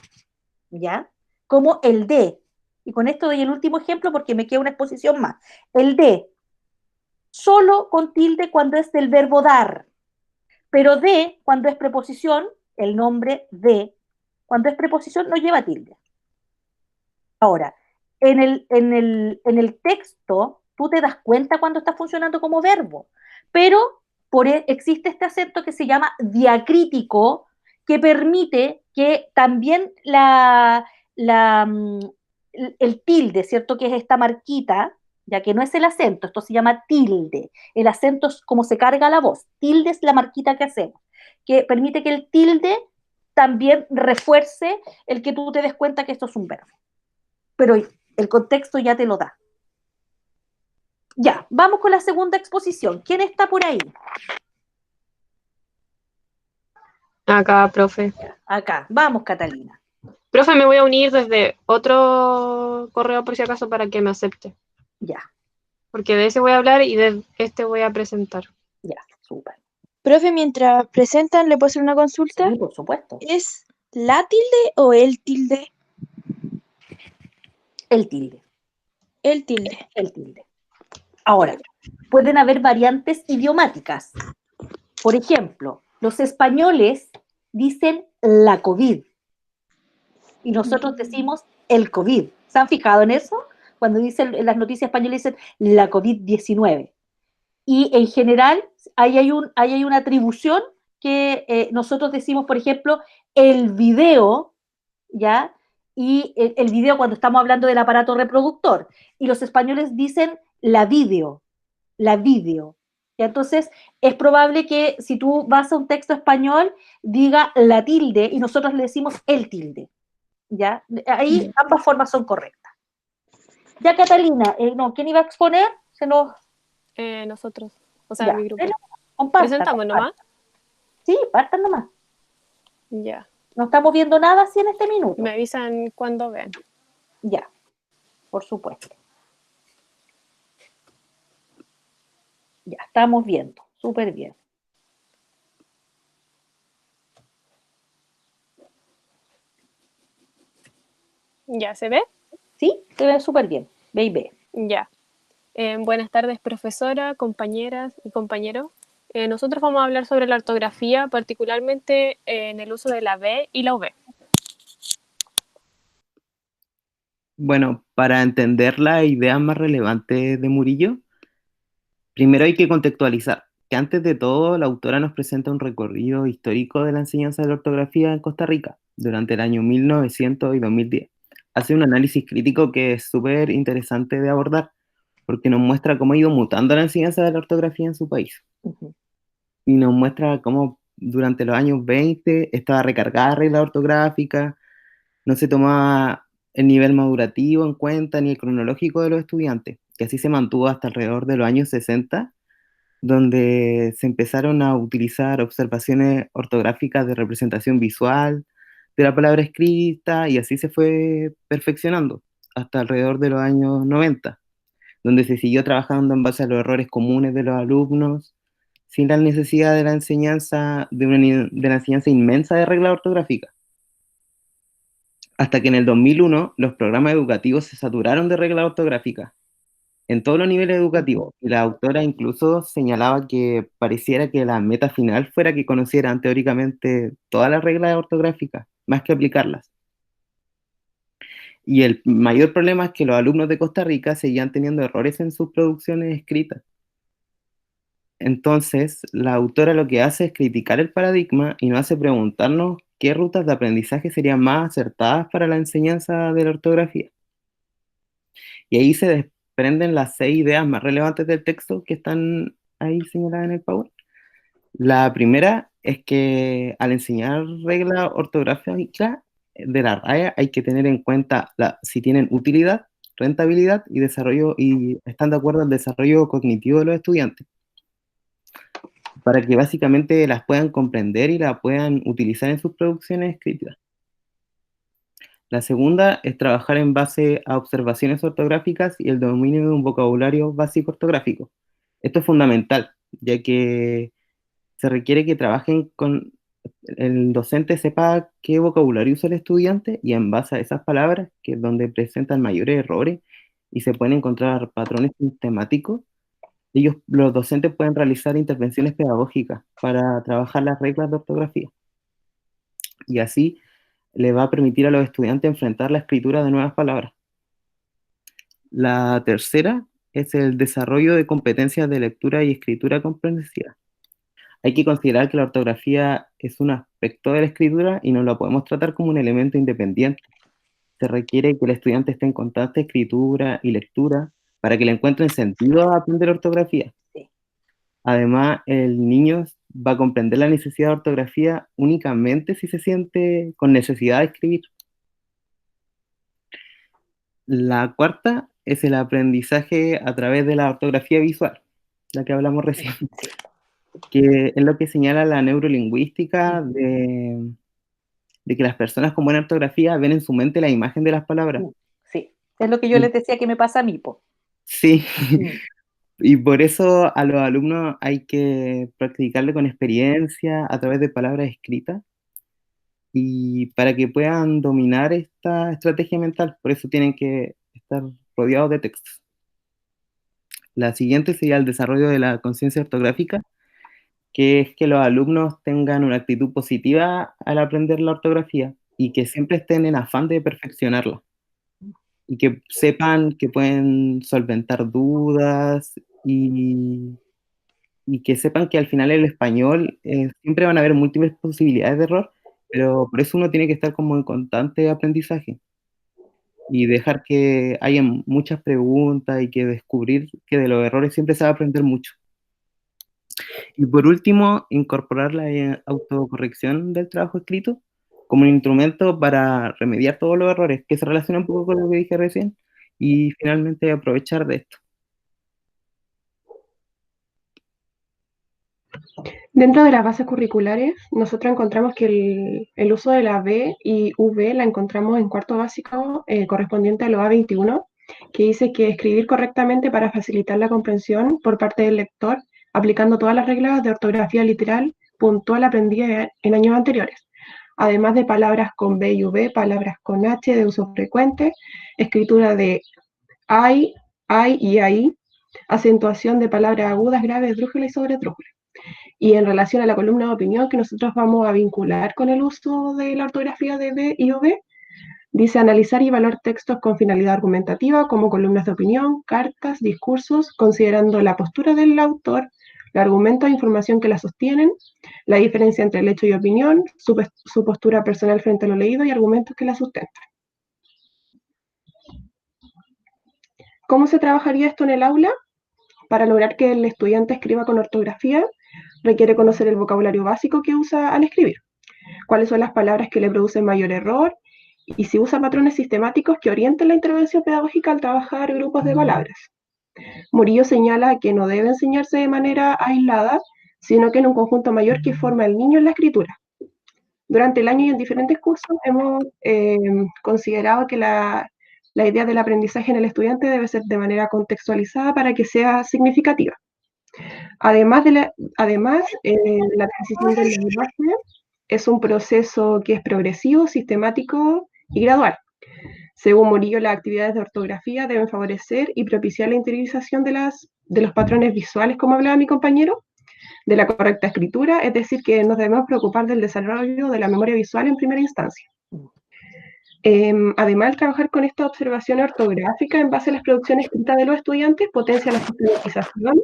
¿ya? Como el de, y con esto doy el último ejemplo porque me queda una exposición más, el de, solo con tilde cuando es del verbo dar, Pero de, cuando es preposición, el nombre de, cuando es preposición no lleva tilde. Ahora, en el texto, tú te das cuenta cuando está funcionando como verbo, pero existe este acento que se llama diacrítico, que permite que también el tilde, ¿cierto? Que es esta marquita, ya que no es el acento, esto se llama tilde. El acento es como se carga la voz. Tilde es la marquita que hacemos, que permite que el tilde también refuerce el que tú te des cuenta que esto es un verbo. Pero el contexto ya te lo da. Ya, vamos con la segunda exposición. ¿Quién está por ahí? Acá, profe. Acá. Vamos, Catalina. Profe, me voy a unir desde otro correo por si acaso para que me acepte. Ya, Porque de ese voy a hablar y de este voy a presentar. ya, súper. Profe, mientras presentan, ¿le puedo hacer una consulta? Sí, por supuesto. ¿Es la tilde o el tilde? El tilde. El tilde. El tilde. Ahora, pueden haber variantes idiomáticas. Por ejemplo, los españoles dicen la COVID y nosotros decimos el COVID. ¿Se han fijado en eso? Cuando dicen en las noticias españolas dicen la COVID-19. Y en general ahí hay una atribución que nosotros decimos, por ejemplo, el video, ¿ya? Y el video cuando estamos hablando del aparato reproductor. Y los españoles dicen la video, la video. ¿Ya? Entonces, es probable que si tú vas a un texto español, diga la tilde y nosotros le decimos el tilde. ¿Ya? Ahí ambas formas son correctas. Ya, Catalina, no, ¿quién iba a exponer? Se nos... Nosotros, o sea, Ya, mi grupo. pero compartan, Presentamos nomás. Sí, partan nomás. Ya. No estamos viendo nada así en este minuto. Me avisan cuando vean. Ya, por supuesto. Ya, estamos viendo. Súper bien. ¿Ya se ve? ¿Sí? Se ve súper bien. Ve y ve. Ya. Buenas tardes, profesora, compañeras y compañeros. Nosotros vamos a hablar sobre la ortografía, particularmente en el uso de la B y la V. Bueno, para entender la idea más relevante de Murillo, primero hay que contextualizar que antes de todo la autora nos presenta un recorrido histórico de la enseñanza de la ortografía en Costa Rica durante el año 1900 y 2010. Hace un análisis crítico que es súper interesante de abordar porque nos muestra cómo ha ido mutando la enseñanza de la ortografía en su país. Ujú. Y nos muestra cómo durante los años 20 estaba recargada la regla ortográfica, no se tomaba el nivel madurativo en cuenta ni el cronológico de los estudiantes, que así se mantuvo hasta alrededor de los años 60, donde se empezaron a utilizar observaciones ortográficas de representación visual de la palabra escrita y así se fue perfeccionando hasta alrededor de los años 90, donde se siguió trabajando en base a los errores comunes de los alumnos, sin la necesidad de la enseñanza, de la enseñanza inmensa de regla ortográfica. Hasta que en el 2001 los programas educativos se saturaron de reglas ortográficas en todos los niveles educativos. Y la autora incluso señalaba que pareciera que la meta final fuera que conocieran teóricamente todas las reglas ortográficas, más que aplicarlas. Y el mayor problema es que los alumnos de Costa Rica seguían teniendo errores en sus producciones escritas. Entonces, la autora lo que hace es criticar el paradigma y nos hace preguntarnos qué rutas de aprendizaje serían más acertadas para la enseñanza de la ortografía. Y ahí se desprenden las 6 ideas más relevantes del texto que están ahí señaladas en el Power. La primera es que al enseñar reglas ortográficas de la RAE hay que tener en cuenta si tienen utilidad, rentabilidad y desarrollo, y están de acuerdo al desarrollo cognitivo de los estudiantes, para que básicamente las puedan comprender y las puedan utilizar en sus producciones escritas. La segunda es trabajar en base a observaciones ortográficas y el dominio de un vocabulario básico ortográfico. Esto es fundamental, ya que se requiere que trabajen con el docente sepa qué vocabulario usa el estudiante y en base a esas palabras, que es donde presentan mayores errores y se pueden encontrar patrones sistemáticos, Los docentes pueden realizar intervenciones pedagógicas para trabajar las reglas de ortografía. Y así le va a permitir a los estudiantes enfrentar la escritura de nuevas palabras. La tercera es el desarrollo de competencias de lectura y escritura comprensiva. Hay que considerar que la ortografía es un aspecto de la escritura y no la podemos tratar como un elemento independiente. Se requiere que el estudiante esté en constante escritura y lectura para que le encuentren sentido a aprender ortografía. Sí. Además, el niño va a comprender la necesidad de ortografía únicamente si se siente con necesidad de escribir. La cuarta es el aprendizaje a través de la ortografía visual, la que hablamos recién, que es lo que señala la neurolingüística de que las personas con buena ortografía ven en su mente la imagen de las palabras. Sí, es lo que yo les decía que me pasa a mí, po. Sí, y por eso a los alumnos hay que practicarlo con experiencia a través de palabras escritas y para que puedan dominar esta estrategia mental, por eso tienen que estar rodeados de textos. La siguiente sería el desarrollo de la conciencia ortográfica, que es que los alumnos tengan una actitud positiva al aprender la ortografía y que siempre estén en afán de perfeccionarla y que sepan que pueden solventar dudas y que sepan que al final el español siempre van a haber múltiples posibilidades de error, pero por eso uno tiene que estar como en constante aprendizaje y dejar que haya muchas preguntas y que descubrir que de los errores siempre se va a aprender mucho. Y por último, incorporar la autocorrección del trabajo escrito como un instrumento para remediar todos los errores, que se relaciona un poco con lo que dije recién, y finalmente aprovechar de esto. Dentro de las bases curriculares, nosotros encontramos que el uso de la B y V la encontramos en cuarto básico correspondiente a lo A21, que dice que escribir correctamente para facilitar la comprensión por parte del lector, aplicando todas las reglas de ortografía literal puntual aprendidas en años anteriores, además de palabras con B y V, palabras con H de uso frecuente, escritura de ay y ahí, acentuación de palabras agudas, graves, esdrújulas y sobresdrújulas. Y en relación a la columna de opinión que nosotros vamos a vincular con el uso de la ortografía de B y OB, dice analizar y evaluar textos con finalidad argumentativa como columnas de opinión, cartas, discursos, considerando la postura del autor, el argumento e información que la sostienen, la diferencia entre el hecho y opinión, su postura personal frente a lo leído y argumentos que la sustentan. ¿Cómo se trabajaría esto en el aula? Para lograr que el estudiante escriba con ortografía, requiere conocer el vocabulario básico que usa al escribir, cuáles son las palabras que le producen mayor error y si usa patrones sistemáticos que orienten la intervención pedagógica al trabajar grupos de palabras. Murillo señala que no debe enseñarse de manera aislada, sino que en un conjunto mayor que forma el niño en la escritura. Durante el año y en diferentes cursos hemos considerado que la idea del aprendizaje en el estudiante debe ser de manera contextualizada para que sea significativa. Además, la transición del lenguaje es un proceso que es progresivo, sistemático y gradual. Según Murillo, las actividades de ortografía deben favorecer y propiciar la interiorización de los patrones visuales, como hablaba mi compañero, de la correcta escritura, es decir, que nos debemos preocupar del desarrollo de la memoria visual en primera instancia. Además, el trabajar con esta observación ortográfica en base a las producciones escritas de los estudiantes potencia la sistematización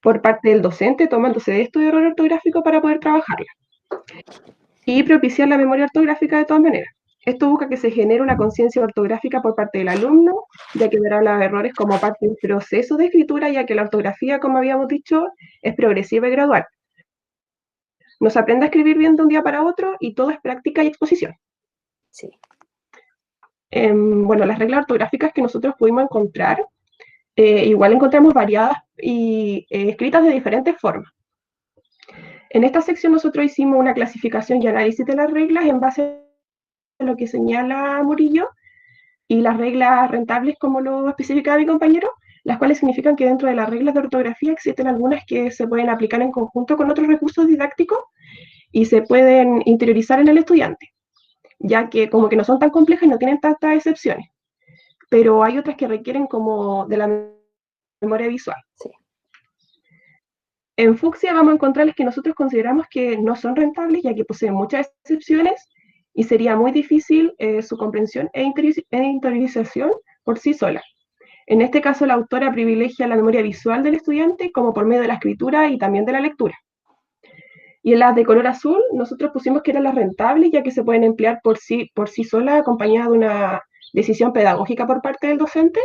por parte del docente, tomándose de esto de error ortográfico para poder trabajarla. Y propiciar la memoria ortográfica de todas maneras. Esto busca que se genere una conciencia ortográfica por parte del alumno, ya que verá los errores como parte del proceso de escritura, ya que la ortografía, como habíamos dicho, es progresiva y gradual. No se aprende a escribir bien de un día para otro y todo es práctica y exposición. Sí. Bueno, las reglas ortográficas que nosotros pudimos encontrar, igual encontramos variadas y escritas de diferentes formas. En esta sección nosotros hicimos una clasificación y análisis de las reglas en base a lo que señala Murillo y las reglas rentables, como lo especificaba mi compañero, las cuales significan que dentro de las reglas de ortografía existen algunas que se pueden aplicar en conjunto con otros recursos didácticos y se pueden interiorizar en el estudiante, ya que como que no son tan complejas y no tienen tantas excepciones, pero hay otras que requieren como de la memoria visual. Sí. En fucsia vamos a encontrar las que nosotros consideramos que no son rentables, ya que poseen muchas excepciones y sería muy difícil su comprensión e interiorización por sí sola. En este caso, la autora privilegia la memoria visual del estudiante como por medio de la escritura y también de la lectura. Y en las de color azul, nosotros pusimos que eran las rentables, ya que se pueden emplear por sí solas, acompañadas de una decisión pedagógica por parte del docente,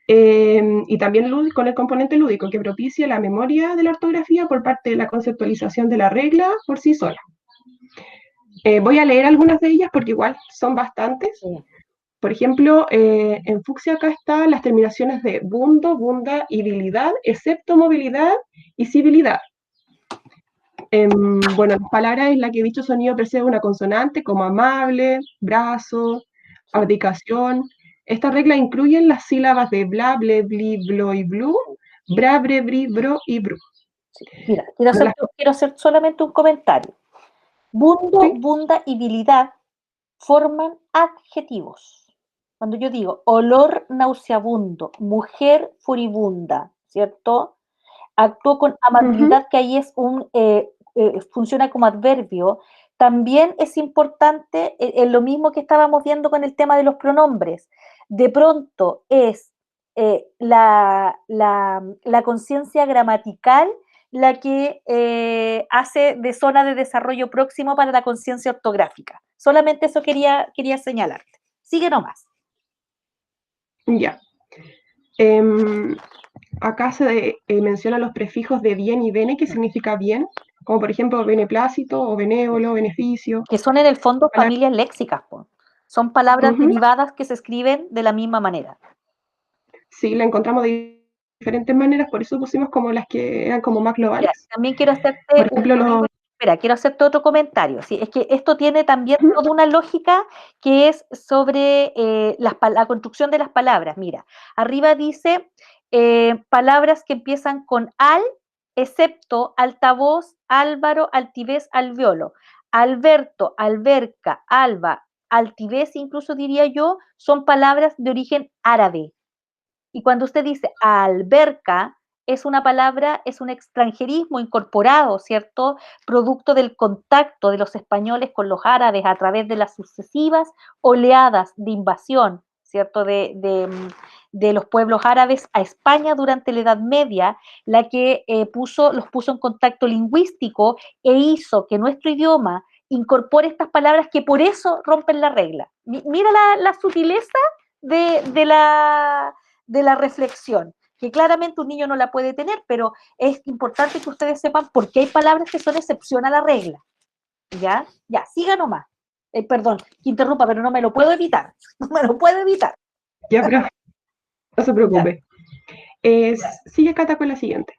y también con el componente lúdico, que propicia la memoria de la ortografía por parte de la conceptualización de la regla por sí sola. Voy a leer algunas de ellas porque igual son bastantes. Sí. Por ejemplo, en fucsia acá están las terminaciones de bundo, bunda y bilidad, excepto movilidad y civilidad. Bueno, las palabras en las que dicho sonido precede una consonante, como amable, brazo, abdicación. Esta regla incluye las sílabas de bla, ble, bli, blo y blu, bra, bre, bri, bro y bru. Sí. Mira, quiero hacer solamente un comentario. Bundo, ¿Sí? bunda y bilidad forman adjetivos. Cuando yo digo olor nauseabundo, mujer furibunda, ¿cierto? Actuó con amabilidad, que ahí es funciona como adverbio. También es importante, lo mismo que estábamos viendo con el tema de los pronombres. De pronto es la conciencia gramatical la que hace de zona de desarrollo próximo para la conciencia ortográfica. Solamente eso quería señalarte. Sigue nomás. Ya. Acá se menciona los prefijos de bien y bene, que significa bien, como por ejemplo beneplácito o benévolo, beneficio. Que son en el fondo familias léxicas, po. Son palabras derivadas que se escriben de la misma manera. Sí, la encontramos de diferentes maneras, por eso pusimos como las que eran como más globales. Mira, también quiero hacerte por ejemplo, quiero hacerte otro comentario. Sí, es que esto tiene también toda una lógica que es sobre la construcción de las palabras. Mira, arriba dice palabras que empiezan con al, excepto altavoz, Álvaro, altivez, alveolo. Alberto, alberca, alba, altivez, incluso diría yo, son palabras de origen árabe. Y cuando usted dice alberca, es una palabra, es un extranjerismo incorporado, ¿cierto? Producto del contacto de los españoles con los árabes a través de las sucesivas oleadas de invasión, ¿cierto? De los pueblos árabes a España durante la Edad Media, la que los puso en contacto lingüístico e hizo que nuestro idioma incorpore estas palabras que por eso rompen la regla. Mira la sutileza de la reflexión, que claramente un niño no la puede tener, pero es importante que ustedes sepan por qué hay palabras que son excepción a la regla. ¿Ya? Ya, siga nomás. Perdón, que interrumpa, pero no me lo puedo evitar. No me lo puedo evitar. Ya, pero no se preocupe. Sigue Cata con la siguiente.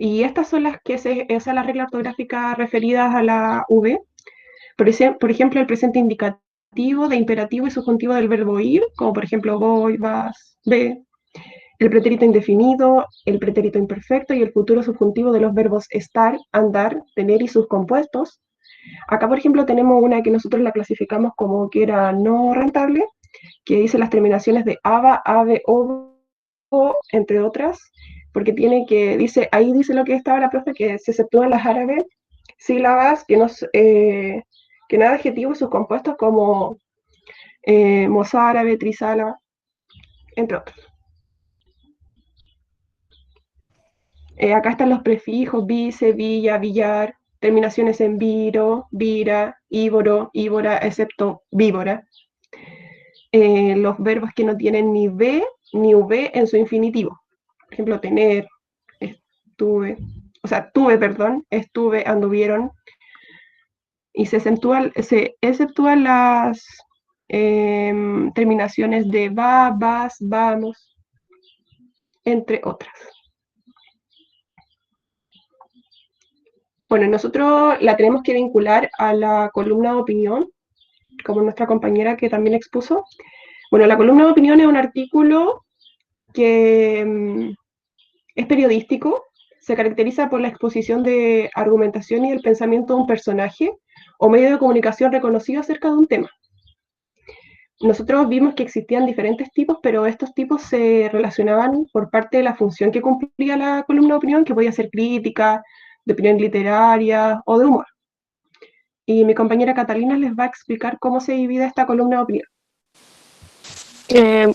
Y estas son las que esas son las reglas ortográficas referidas a la V. Por ejemplo, el presente indicativo de imperativo y subjuntivo del verbo ir, como por ejemplo voy, vas, ve. El pretérito indefinido, el pretérito imperfecto y el futuro subjuntivo de los verbos estar, andar, tener y sus compuestos. Acá, por ejemplo, tenemos una que nosotros la clasificamos como que era no rentable, que dice las terminaciones de aba, ave, ovo, entre otras, porque ahí dice lo que estaba la profe, que se exceptúan las árabes sílabas que nada adjetivo y sus compuestos como mozárabe, trisala, entre otros. Acá están los prefijos vice, villa, villar, terminaciones en viro, vira, íboro, íbora, excepto víbora. Los verbos que no tienen ni V ni V en su infinitivo. Por ejemplo, tener, estuve, estuve, anduvieron. Y se exceptúan las terminaciones de va, vas, vamos, entre otras. Bueno, nosotros la tenemos que vincular a la columna de opinión, como nuestra compañera que también expuso. Bueno, la columna de opinión es un artículo que es periodístico, se caracteriza por la exposición de argumentación y el pensamiento de un personaje o medio de comunicación reconocido acerca de un tema. nosotros vimos que existían diferentes tipos, pero estos tipos se relacionaban por parte de la función que cumplía la columna de opinión, que podía ser crítica, de opinión literaria o de humor. Y mi compañera Catalina les va a explicar cómo se divide esta columna de opinión.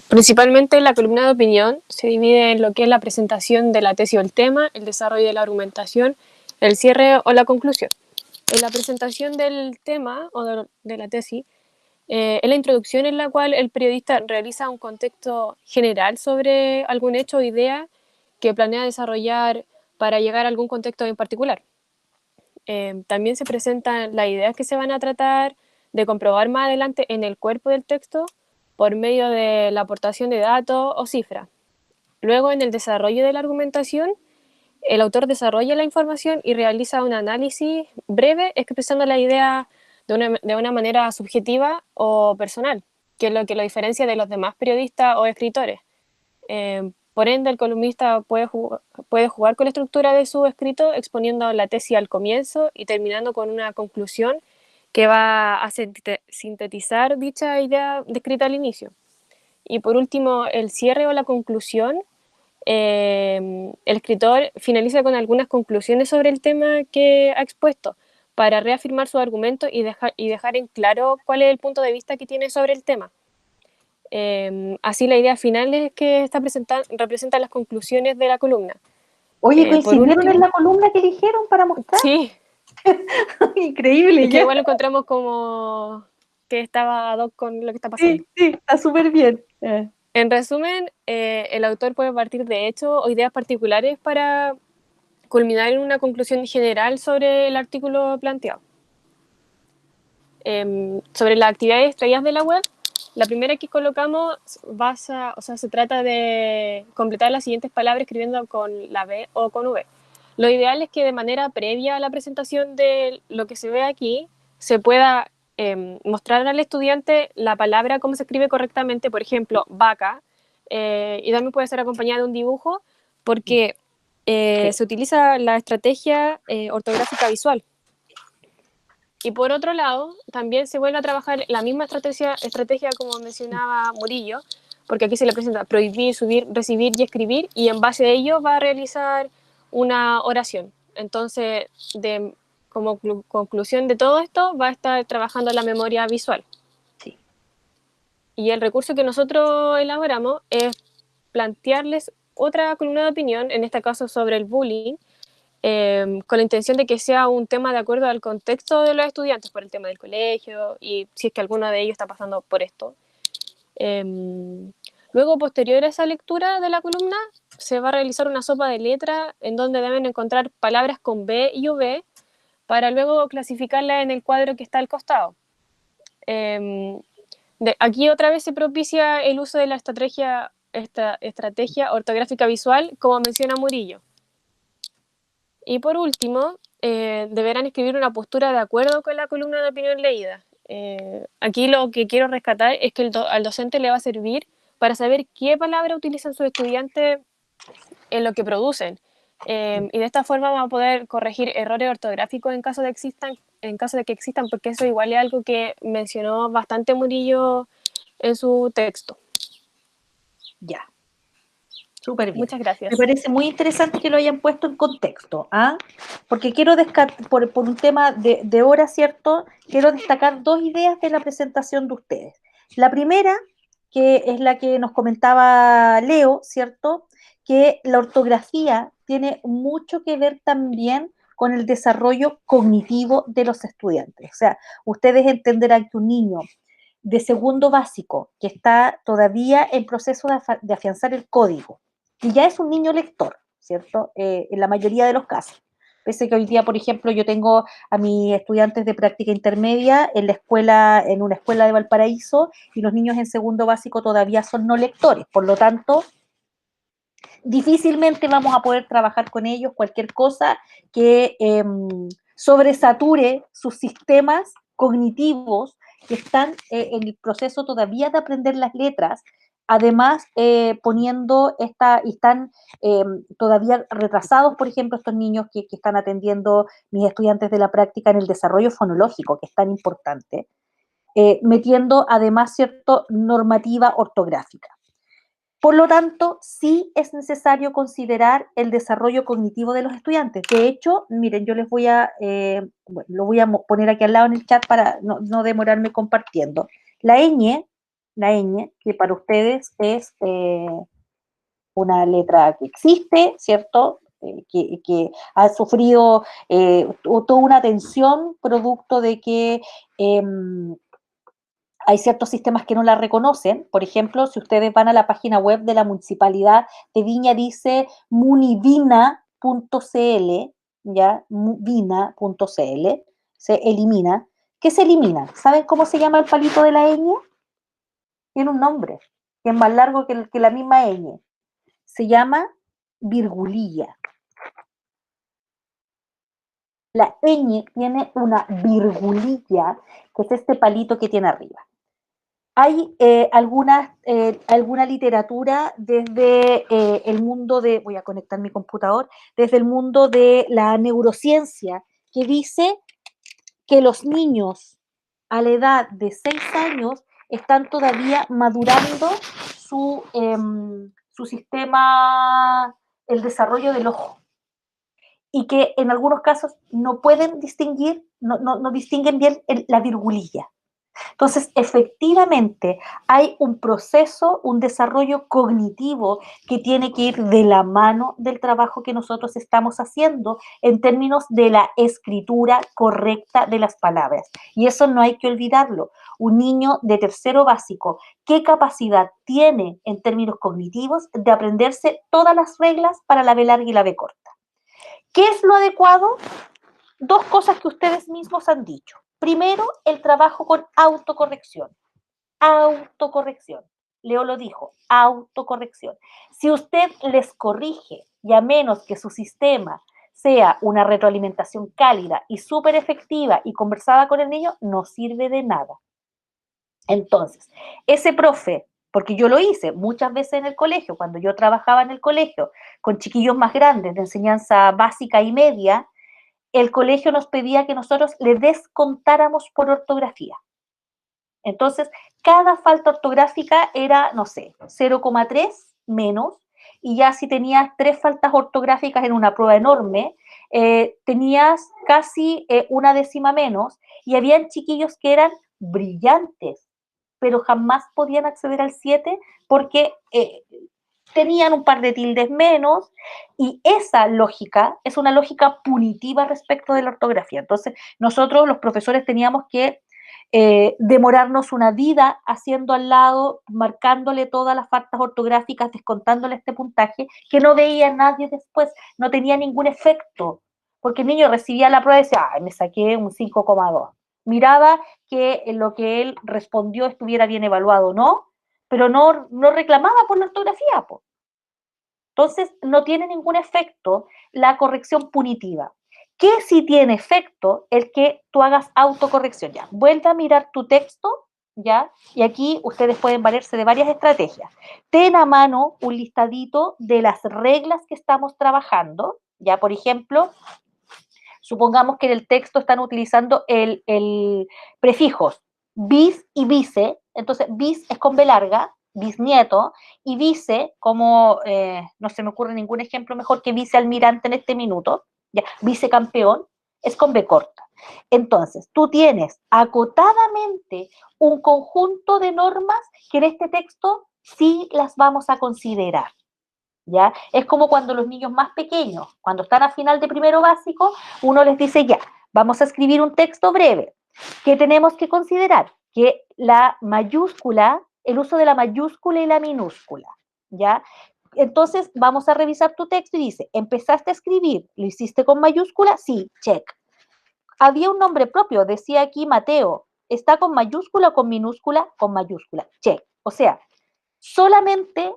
Principalmente la columna de opinión se divide en lo que es la presentación de la tesis o el tema, el desarrollo de la argumentación, el cierre o la conclusión. En la presentación del tema o de la tesis, es la introducción en la cual el periodista realiza un contexto general sobre algún hecho o idea que planea desarrollar para llegar a algún contexto en particular. También se presentan las ideas que se van a tratar de comprobar más adelante en el cuerpo del texto por medio de la aportación de datos o cifras. Luego, en el desarrollo de la argumentación, el autor desarrolla la información y realiza un análisis breve expresando la idea de una manera subjetiva o personal, que es lo que lo diferencia de los demás periodistas o escritores. Por ende, el columnista puede jugar con la estructura de su escrito, exponiendo la tesis al comienzo y terminando con una conclusión que va a sintetizar dicha idea descrita al inicio. Y por último, el cierre o la conclusión. El escritor finaliza con algunas conclusiones sobre el tema que ha expuesto para reafirmar su argumento y dejar en claro cuál es el punto de vista que tiene sobre el tema. Así la idea final es que representa las conclusiones de la columna. Oye, Por ¿coincidieron en último, la columna que eligieron para mostrar? sí, Increíble, es que ya. igual lo encontramos como que estaba ad hoc con lo que está pasando. Sí, está súper bien. En resumen, el autor puede partir de hechos o ideas particulares para culminar en una conclusión general sobre el artículo planteado. Sobre las actividades extraídas de la web, la primera que colocamos se trata de completar las siguientes palabras escribiendo con la B o con V. Lo ideal es que de manera previa a la presentación de lo que se ve aquí, se pueda mostrar al estudiante la palabra, cómo se escribe correctamente, por ejemplo, vaca, y también puede ser acompañada de un dibujo, porque se utiliza la estrategia ortográfica visual. Y por otro lado, también se vuelve a trabajar la misma estrategia como mencionaba Murillo, porque aquí se le presenta prohibir, subir, recibir y escribir, y en base a ello va a realizar una oración. Entonces, como conclusión de todo esto, va a estar trabajando la memoria visual. Sí. Y el recurso que nosotros elaboramos es plantearles otra columna de opinión, en este caso sobre el bullying, con la intención de que sea un tema de acuerdo al contexto de los estudiantes, por el tema del colegio y si es que alguno de ellos está pasando por esto. Luego, posterior a esa lectura de la columna, se va a realizar una sopa de letras en donde deben encontrar palabras con B y V para luego clasificarlas en el cuadro que está al costado. Aquí otra vez se propicia el uso de esta estrategia ortográfica visual, como menciona Murillo. Y por último, deberán escribir una postura de acuerdo con la columna de opinión leída. Aquí lo que quiero rescatar es que al docente le va a servir para saber qué palabra utilizan sus estudiantes en lo que producen. Y de esta forma vamos a poder corregir errores ortográficos en caso de que existan, porque eso igual es algo que mencionó bastante Murillo en su texto. Ya. Súper bien. Muchas gracias. Me parece muy interesante que lo hayan puesto en contexto, ¿ah? Porque quiero por un tema de hora, ¿cierto? Quiero destacar dos ideas de la presentación de ustedes. La primera, que es la que nos comentaba Leo, ¿cierto? Que la ortografía tiene mucho que ver también con el desarrollo cognitivo de los estudiantes. O sea, ustedes entenderán que un niño de segundo básico que está todavía en proceso de afianzar el código, y ya es un niño lector, ¿cierto? En la mayoría de los casos. Pese que hoy día, por ejemplo, yo tengo a mis estudiantes de práctica intermedia en una escuela de Valparaíso, y los niños en segundo básico todavía son no lectores. Por lo tanto, difícilmente vamos a poder trabajar con ellos cualquier cosa que sobresature sus sistemas cognitivos que están en el proceso todavía de aprender las letras. Además, están todavía retrasados, por ejemplo, estos niños que están atendiendo mis estudiantes de la práctica en el desarrollo fonológico, que es tan importante. metiendo además, ¿cierto?, normativa ortográfica. Por lo tanto, sí es necesario considerar el desarrollo cognitivo de los estudiantes. De hecho, miren, yo les voy a, bueno, lo voy a poner aquí al lado en el chat para no demorarme compartiendo. La ñ, que para ustedes es una letra que existe, ¿cierto?, que ha sufrido toda una tensión producto de que hay ciertos sistemas que no la reconocen. Por ejemplo, si ustedes van a la página web de la Municipalidad de Viña, dice munivina.cl, ¿ya? Vina.cl, se elimina. ¿Qué se elimina? ¿Saben cómo se llama el palito de la ñ? Tiene un nombre, que es más largo que la misma ñ. Se llama virgulilla. La ñ tiene una virgulilla, que es este palito que tiene arriba. Hay alguna literatura desde el mundo de, voy a conectar mi computador, desde el mundo de la neurociencia, que dice que los niños a la edad de 6 años están todavía madurando su sistema, el desarrollo del ojo, y que en algunos casos no pueden distinguir, no distinguen bien la virgulilla. Entonces, efectivamente, hay un proceso, un desarrollo cognitivo que tiene que ir de la mano del trabajo que nosotros estamos haciendo en términos de la escritura correcta de las palabras. Y eso no hay que olvidarlo. Un niño de tercero básico, ¿qué capacidad tiene en términos cognitivos de aprenderse todas las reglas para la B larga y la B corta? ¿Qué es lo adecuado? Dos cosas que ustedes mismos han dicho. Primero, el trabajo con autocorrección. Autocorrección. Leo lo dijo, autocorrección. Si usted les corrige, y a menos que su sistema sea una retroalimentación cálida y súper efectiva y conversada con el niño, no sirve de nada. Entonces, ese profe, porque yo lo hice muchas veces en el colegio, cuando yo trabajaba en el colegio con chiquillos más grandes de enseñanza básica y media, el colegio nos pedía que nosotros le descontáramos por ortografía. Entonces, cada falta ortográfica era, no sé, 0,3 menos, y ya si tenías 3 faltas ortográficas en una prueba enorme, tenías casi una décima menos, y habían chiquillos que eran brillantes, pero jamás podían acceder al 7 porque tenían un par de tildes menos, y esa lógica es una lógica punitiva respecto de la ortografía. Entonces, nosotros los profesores teníamos que demorarnos una vida haciendo al lado, marcándole todas las faltas ortográficas, descontándole este puntaje, que no veía nadie después, no tenía ningún efecto, porque el niño recibía la prueba y decía, me saqué un 5,2. Miraba que lo que él respondió estuviera bien evaluado o no, pero no reclamaba por la ortografía, po. Entonces, no tiene ningún efecto la corrección punitiva. ¿Qué sí tiene efecto? El que tú hagas autocorrección. Ya, vuelve a mirar tu texto, ¿ya? Y aquí ustedes pueden valerse de varias estrategias. Ten a mano un listadito de las reglas que estamos trabajando, ¿ya? Por ejemplo, supongamos que en el texto están utilizando el prefijos bis y vice, entonces bis es con B larga, bisnieto, y vice, como no se me ocurre ningún ejemplo mejor que vicealmirante en este minuto, ya, vicecampeón, es con B corta. Entonces, tú tienes acotadamente un conjunto de normas que en este texto sí las vamos a considerar. ¿Ya? Es como cuando los niños más pequeños, cuando están a final de primero básico, uno les dice, ya, vamos a escribir un texto breve. ¿Qué tenemos que considerar? Que la mayúscula, el uso de la mayúscula y la minúscula, ¿ya? Entonces, vamos a revisar tu texto y dice, ¿empezaste a escribir? ¿Lo hiciste con mayúscula? Sí, check. Había un nombre propio, decía aquí Mateo, ¿está con mayúscula o con minúscula? Con mayúscula, check. O sea, solamente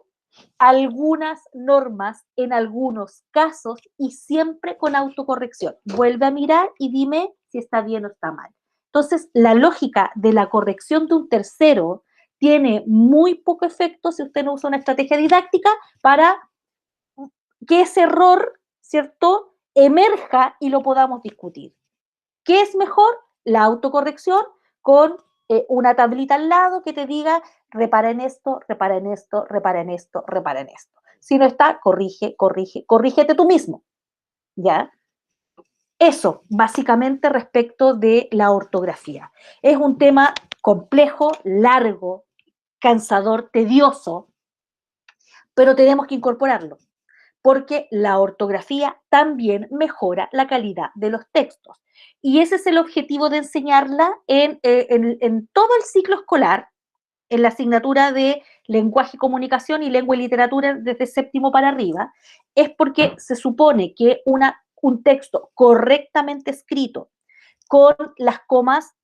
algunas normas en algunos casos y siempre con autocorrección. Vuelve a mirar y dime si está bien o está mal. Entonces, la lógica de la corrección de un tercero tiene muy poco efecto si usted no usa una estrategia didáctica para que ese error, ¿cierto?, emerja y lo podamos discutir. ¿Qué es mejor? La autocorrección con una tablita al lado que te diga, repara en esto, repara en esto, repara en esto, repara en esto. Si no está, corrígete tú mismo, ¿ya? Eso, básicamente, respecto de la ortografía. Es un tema complejo, largo, cansador, tedioso, pero tenemos que incorporarlo, porque la ortografía también mejora la calidad de los textos. Y ese es el objetivo de enseñarla en todo el ciclo escolar, en la asignatura de lenguaje y comunicación y lengua y literatura desde séptimo para arriba, es porque se supone que un texto correctamente escrito, con las comas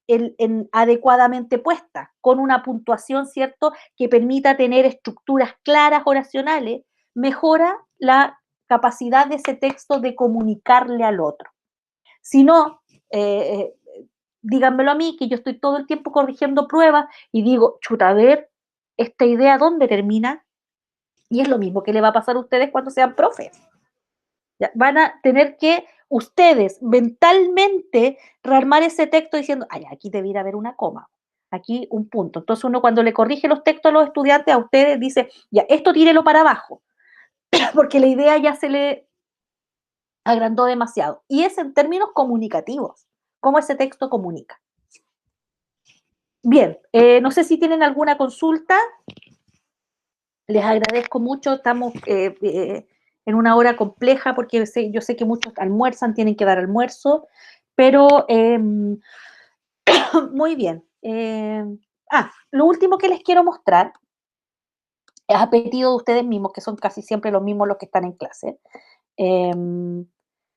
adecuadamente puestas, con una puntuación, ¿cierto?, que permita tener estructuras claras oracionales, mejora la capacidad de ese texto de comunicarle al otro. Si no, díganmelo a mí, que yo estoy todo el tiempo corrigiendo pruebas y digo, chuta, a ver, esta idea, ¿dónde termina? Y es lo mismo que le va a pasar a ustedes cuando sean profes. ¿Ya? Van a tener que ustedes mentalmente rearmar ese texto diciendo, ay, aquí debiera haber una coma, aquí un punto. Entonces uno cuando le corrige los textos a los estudiantes, a ustedes dice, ya, esto tírelo para abajo, porque la idea ya se le agrandó demasiado. Y es en términos comunicativos, cómo ese texto comunica. Bien, no sé si tienen alguna consulta. Les agradezco mucho, estamos en una hora compleja porque yo sé que muchos almuerzan, tienen que dar almuerzo, pero muy bien. Lo último que les quiero mostrar es a pedido de ustedes mismos, que son casi siempre los mismos los que están en clase. En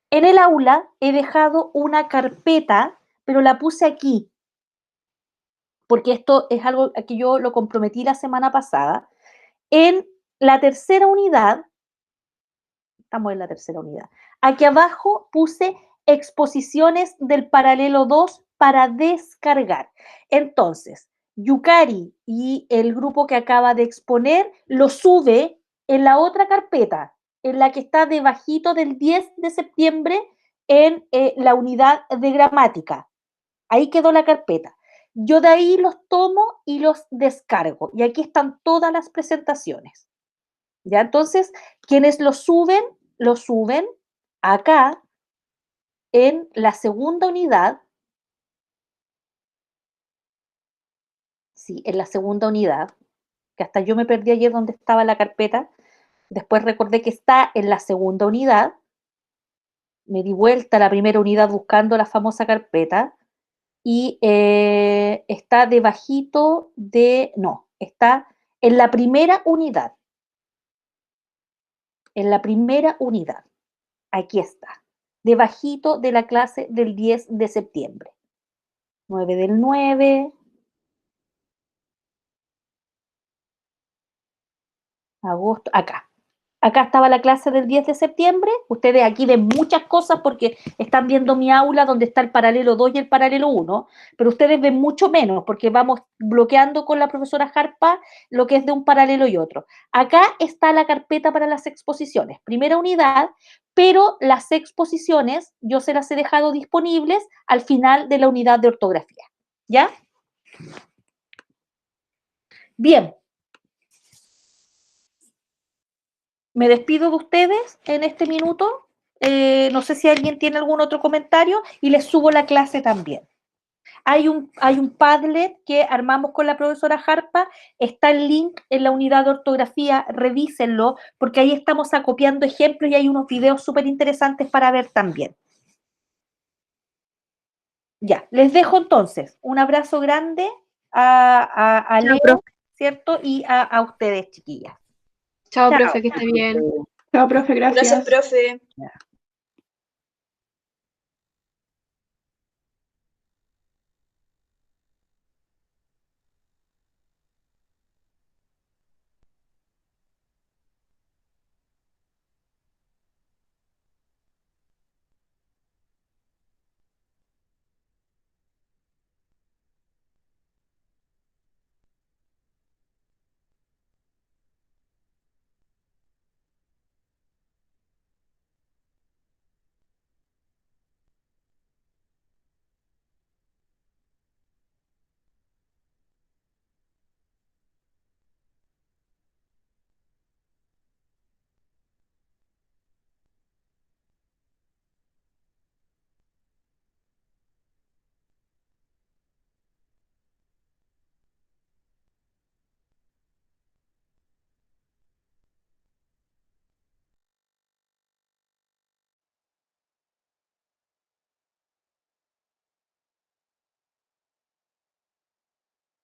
el aula he dejado una carpeta, pero la puse aquí, porque esto es algo que yo lo comprometí la semana pasada. En la tercera unidad, estamos en la tercera unidad, aquí abajo puse exposiciones del paralelo 2 para descargar. Entonces, Yukari y el grupo que acaba de exponer lo sube en la otra carpeta, en la que está debajito del 10 de septiembre en la unidad de gramática. Ahí quedó la carpeta. Yo de ahí los tomo y los descargo. Y aquí están todas las presentaciones. ¿Ya? Entonces, quienes lo suben acá en la segunda unidad. Sí, en la segunda unidad, que hasta yo me perdí ayer donde estaba la carpeta. Después recordé que está en la segunda unidad. Me di vuelta a la primera unidad buscando la famosa carpeta. Y está debajito de, no, está en la primera unidad. En la primera unidad. Aquí está. Debajito de la clase del 10 de septiembre. 9 del 9. Agosto, acá. Acá estaba la clase del 10 de septiembre. Ustedes aquí ven muchas cosas porque están viendo mi aula donde está el paralelo 2 y el paralelo 1, pero ustedes ven mucho menos porque vamos bloqueando con la profesora Harpa lo que es de un paralelo y otro. Acá está la carpeta para las exposiciones, primera unidad, pero las exposiciones yo se las he dejado disponibles al final de la unidad de ortografía. ¿Ya? Bien. Me despido de ustedes en este minuto. No sé si alguien tiene algún otro comentario y les subo la clase también. Hay un Padlet que armamos con la profesora Harpa, está el link en la unidad de ortografía, revísenlo, porque ahí estamos acopiando ejemplos y hay unos videos súper interesantes para ver también. Ya, les dejo entonces un abrazo grande a Leo, profe. ¿cierto? Y a ustedes, chiquillas. Chao, Chao. profe, que esté bien. Chao, profe, gracias. Gracias, profe. Ya.